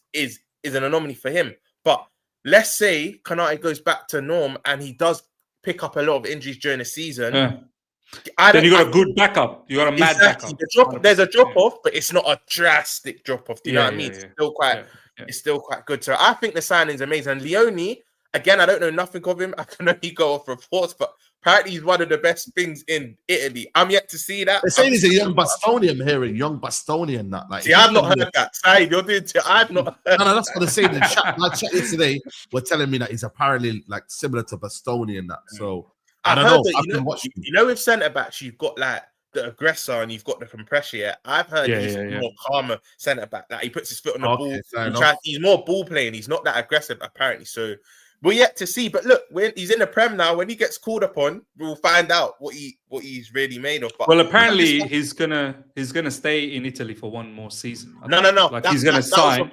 an anomaly for him. But let's say Konate goes back to norm and he does pick up a lot of injuries during the season. Then you got a good backup. You got a mad backup. There's a drop off, but it's not a drastic drop off. Do you know what I mean? It's still quite good. So I think the signing's amazing. And Leoni, again, I don't know nothing of him. I can only go off reports, but Apparently, he's one of the best things in Italy. I'm yet to see that. They're saying he's a young Bastonian. I'm hearing young Bastonian. That like, see, I've not heard that. Saeed, you're doing. I've not heard. No, that's what they're saying. In chat, my chat yesterday were telling me that he's apparently like similar to Bastonian. That so I don't know. That, you know, with centre backs, you've got like the aggressor and you've got the compressor. Yeah, I've heard he's more calmer centre back. Like he puts his foot on the ball. He's more ball playing. He's not that aggressive apparently. So we're yet to see. But look, when he's in the Prem now, when he gets called upon, we'll find out what he's really made of. But well, apparently he's gonna stay in Italy for one more season. No. Like he's gonna sign.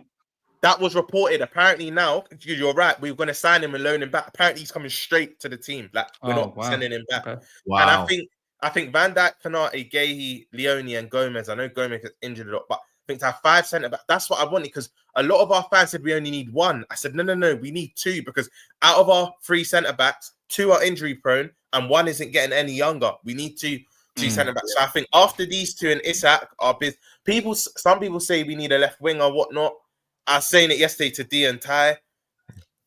That was reported. Apparently now, you're right. We're going to sign him and loan him back. Apparently he's coming straight to the team. Like we're not sending him back. Okay. Wow. And I think Van Dijk, Konate, Guehi, Leoni, and Gomez. I know Gomez is injured a lot, but I think to have 5 centre back. That's what I wanted because a lot of our fans said we only need 1. I said no, we need 2 because out of our 3 centre backs, 2 are injury prone and 1 isn't getting any younger. We need 2 centre backs. So I think after these 2 and Isak are busy. Some people say we need a left wing or whatnot. I was saying it yesterday to D and Ty.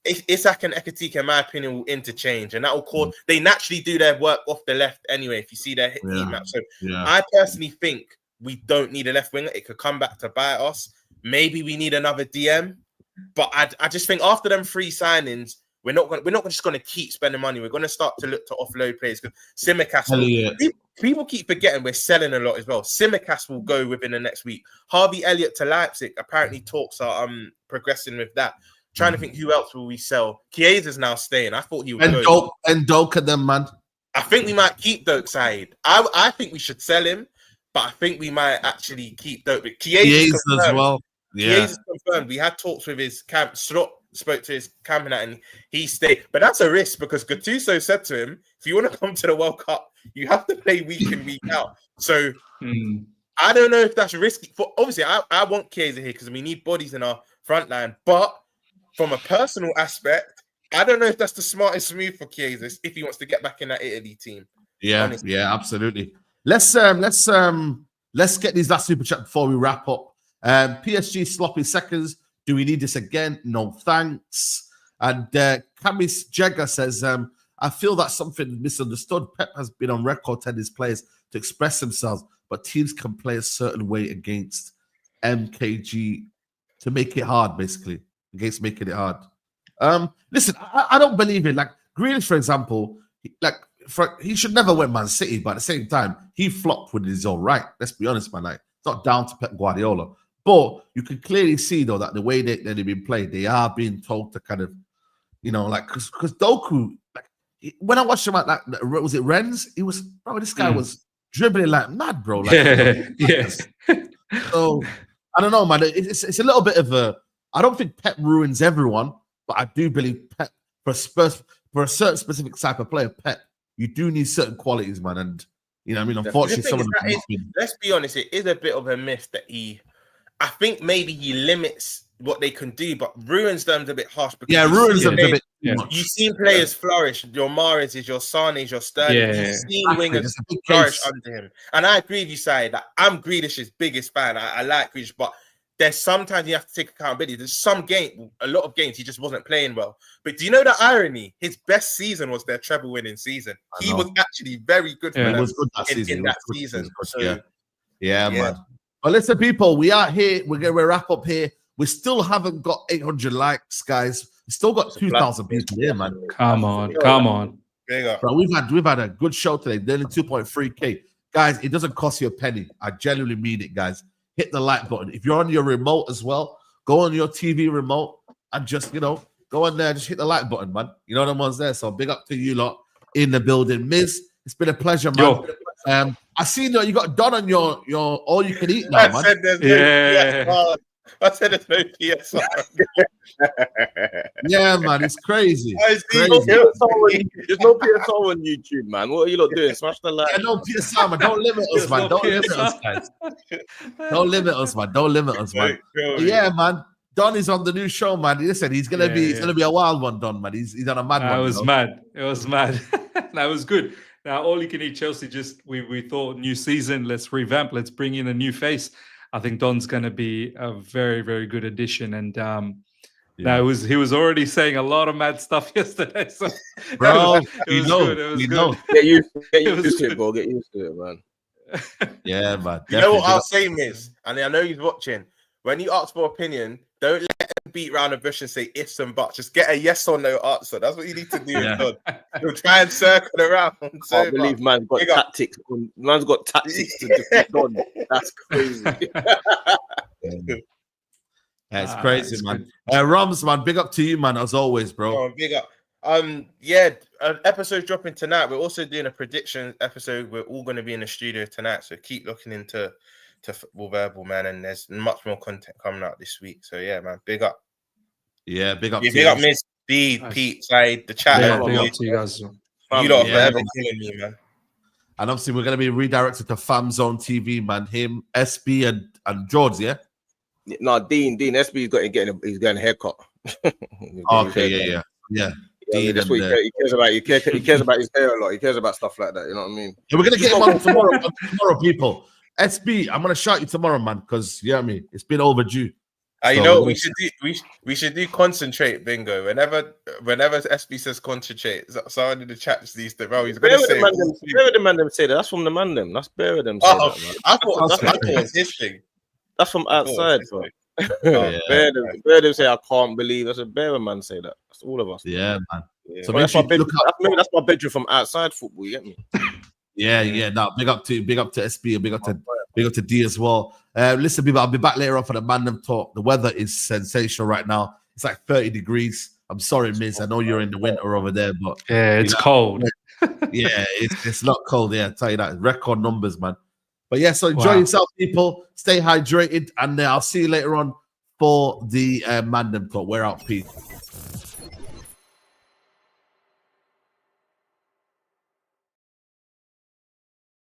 Isak and Ekitike, in my opinion, will interchange, and that will cause. They naturally do their work off the left anyway. If you see their heat map, so I personally think we don't need a left winger. It could come back to bite us. Maybe we need another DM, but I just think after them 3 signings, we're not just going to keep spending money. We're going to start to look to offload players because Simicast. People keep forgetting we're selling a lot as well. Simicast will go within the next week. Harvey Elliott to Leipzig. Apparently talks are progressing with that. Trying to think who else will we sell. Chiesa's now staying. I thought he would go. And Doak and them, man. I think we might keep Doak side. I think we should sell him, but I think we might actually keep Doak. But Chiesa as well. Yeah. Chiesa's confirmed. We had talks with his camp. Slot spoke to his camping out and he stayed. But that's a risk because Gattuso said to him, if you want to come to the World Cup, you have to play week in, week out. So I don't know if that's risky. Obviously, I want Chiesa here because we need bodies in our front line. But from a personal aspect, I don't know if that's the smartest move for Chiesa if he wants to get back in that Italy team. Yeah, honestly. Yeah, absolutely. Let's get these last super chat before we wrap up. PSG sloppy seconds. Do we need this again? No thanks. And Camis Jagger says, I feel that's something misunderstood. Pep has been on record telling his players to express themselves, but teams can play a certain way against MKG to make it hard, basically, against making it hard. Listen, I don't believe it. Like Grealish, for example, he should never win Man City, but at the same time, he flopped when he's all right. Let's be honest, man. Like, it's not down to Pep Guardiola. But you can clearly see, though, that the way they've been played, they are being told to kind of, because Doku, like, when I watched him at that, was it Rennes? He was, bro, this guy was dribbling like mad, bro. Like, yes. So, I don't know, man. It's a little bit of a, I don't think Pep ruins everyone, but I do believe Pep, for a certain specific type of player, Pep, you do need certain qualities, man. And, I mean, unfortunately, some of them. Let's be honest, it is a bit of a myth that I think maybe he limits what they can do, but ruins them a bit harsh. Because ruins them a bit. You've seen players flourish. Your Mahrez, your Sane's, your Sterling. You've seen wingers flourish under him. And I agree with you, Saeed, that I'm Grealish's biggest fan. I like Grealish, but there's sometimes you have to take accountability. There's a lot of games he just wasn't playing well. But do you know the irony? His best season was their treble-winning season. He was actually very good for them in that season. Yeah, man. Well, listen, people, we are here. We're going to wrap up here. We still haven't got 800 likes, guys. We still got 2,000 people here, man. Come on. There you go. Bro, we've had a good show today. Nearly 2.3K. Guys, it doesn't cost you a penny. I genuinely mean it, guys. Hit the like button. If you're on your remote as well, go on your TV remote and just, go on there. Just hit the like button, man. You know the ones there. So big up to you lot in the building. Miz, it's been a pleasure, man. I see that you got Don on your all you can eat now, man. I said there's no PSR. Yeah, man, it's crazy. There's no PSR on YouTube, man. What are you lot doing? Smash the like. Yeah, no PSR, man. Don't limit us, man. Don't limit us, guys. Don't limit us, man. Don't limit us, man. Yeah, man. Don is on the new show, man. Listen, he's gonna be a wild one, Don, man. He's on a mad one. It was mad. That was good. Now, all you can eat Chelsea. We thought new season. Let's revamp. Let's bring in a new face. I think Don's going to be a very, very good addition. And No, he was already saying a lot of mad stuff yesterday. So Bro, it was good. It was good. Get used It was to it, good. bro. Get used to it, man. Yeah, man. You know what definitely. I'll say, Miz, and I know he's watching. When you ask for opinion, don't let him beat around the bush and say ifs and buts. Just get a yes or no answer. That's what you need to do. Yeah. He'll try and circle around. I believe man's got tactics. Man's got tactics to defend on. That's crazy. Yeah, it's crazy, man. Rums, man, big up to you, man, as always, bro. Oh, big up. Yeah, an episode dropping tonight. We're also doing a prediction episode. We're all going to be in the studio tonight, so keep looking into Football Verbal, man. And there's much more content coming out this week. So yeah, man, big up. Yeah, big up. Yeah, big up, Miss D, Pete, Saeed, the chat. Yeah, big up to you guys. You lot are Yeah. forever killing me, man. And obviously, we're going to be redirected to Fam Zone TV, man. Him, SB, and George, yeah? No, Dean, SB he's getting a haircut. Okay, yeah. Dean that's what he cares about. He cares about his hair a lot. He cares about stuff like that. You know what I mean? Yeah, we're going to get him on tomorrow, people. SB, I'm going to shout you tomorrow, man, because, you know what I mean? It's been overdue. You So, know what we should do concentrate bingo. Whenever SB says concentrate, someone in the chat just needs to he's gonna say the man them say that. That's from the man them. That's bear of them say that, man. I thought that was his thing. That's from outside, bro. Yeah. Bear them say I can't believe. That's a bear man say that. That's all of us. Yeah, man. Yeah. So Well, make sure you look up. that's my bedroom from outside football. You get me? Yeah. No, big up to SB and big up to D as well. Listen, people, I'll be back later on for the Mandem talk. The weather is sensational right now. It's like 30 degrees. I'm sorry, Miz. I know you're in the winter over there, but Yeah, it's cold. yeah, it's not cold. Yeah, I tell you that. Record numbers, man. But yeah, so enjoy yourself, people. Stay hydrated, and I'll see you later on for the Mandem talk. We're out, peace.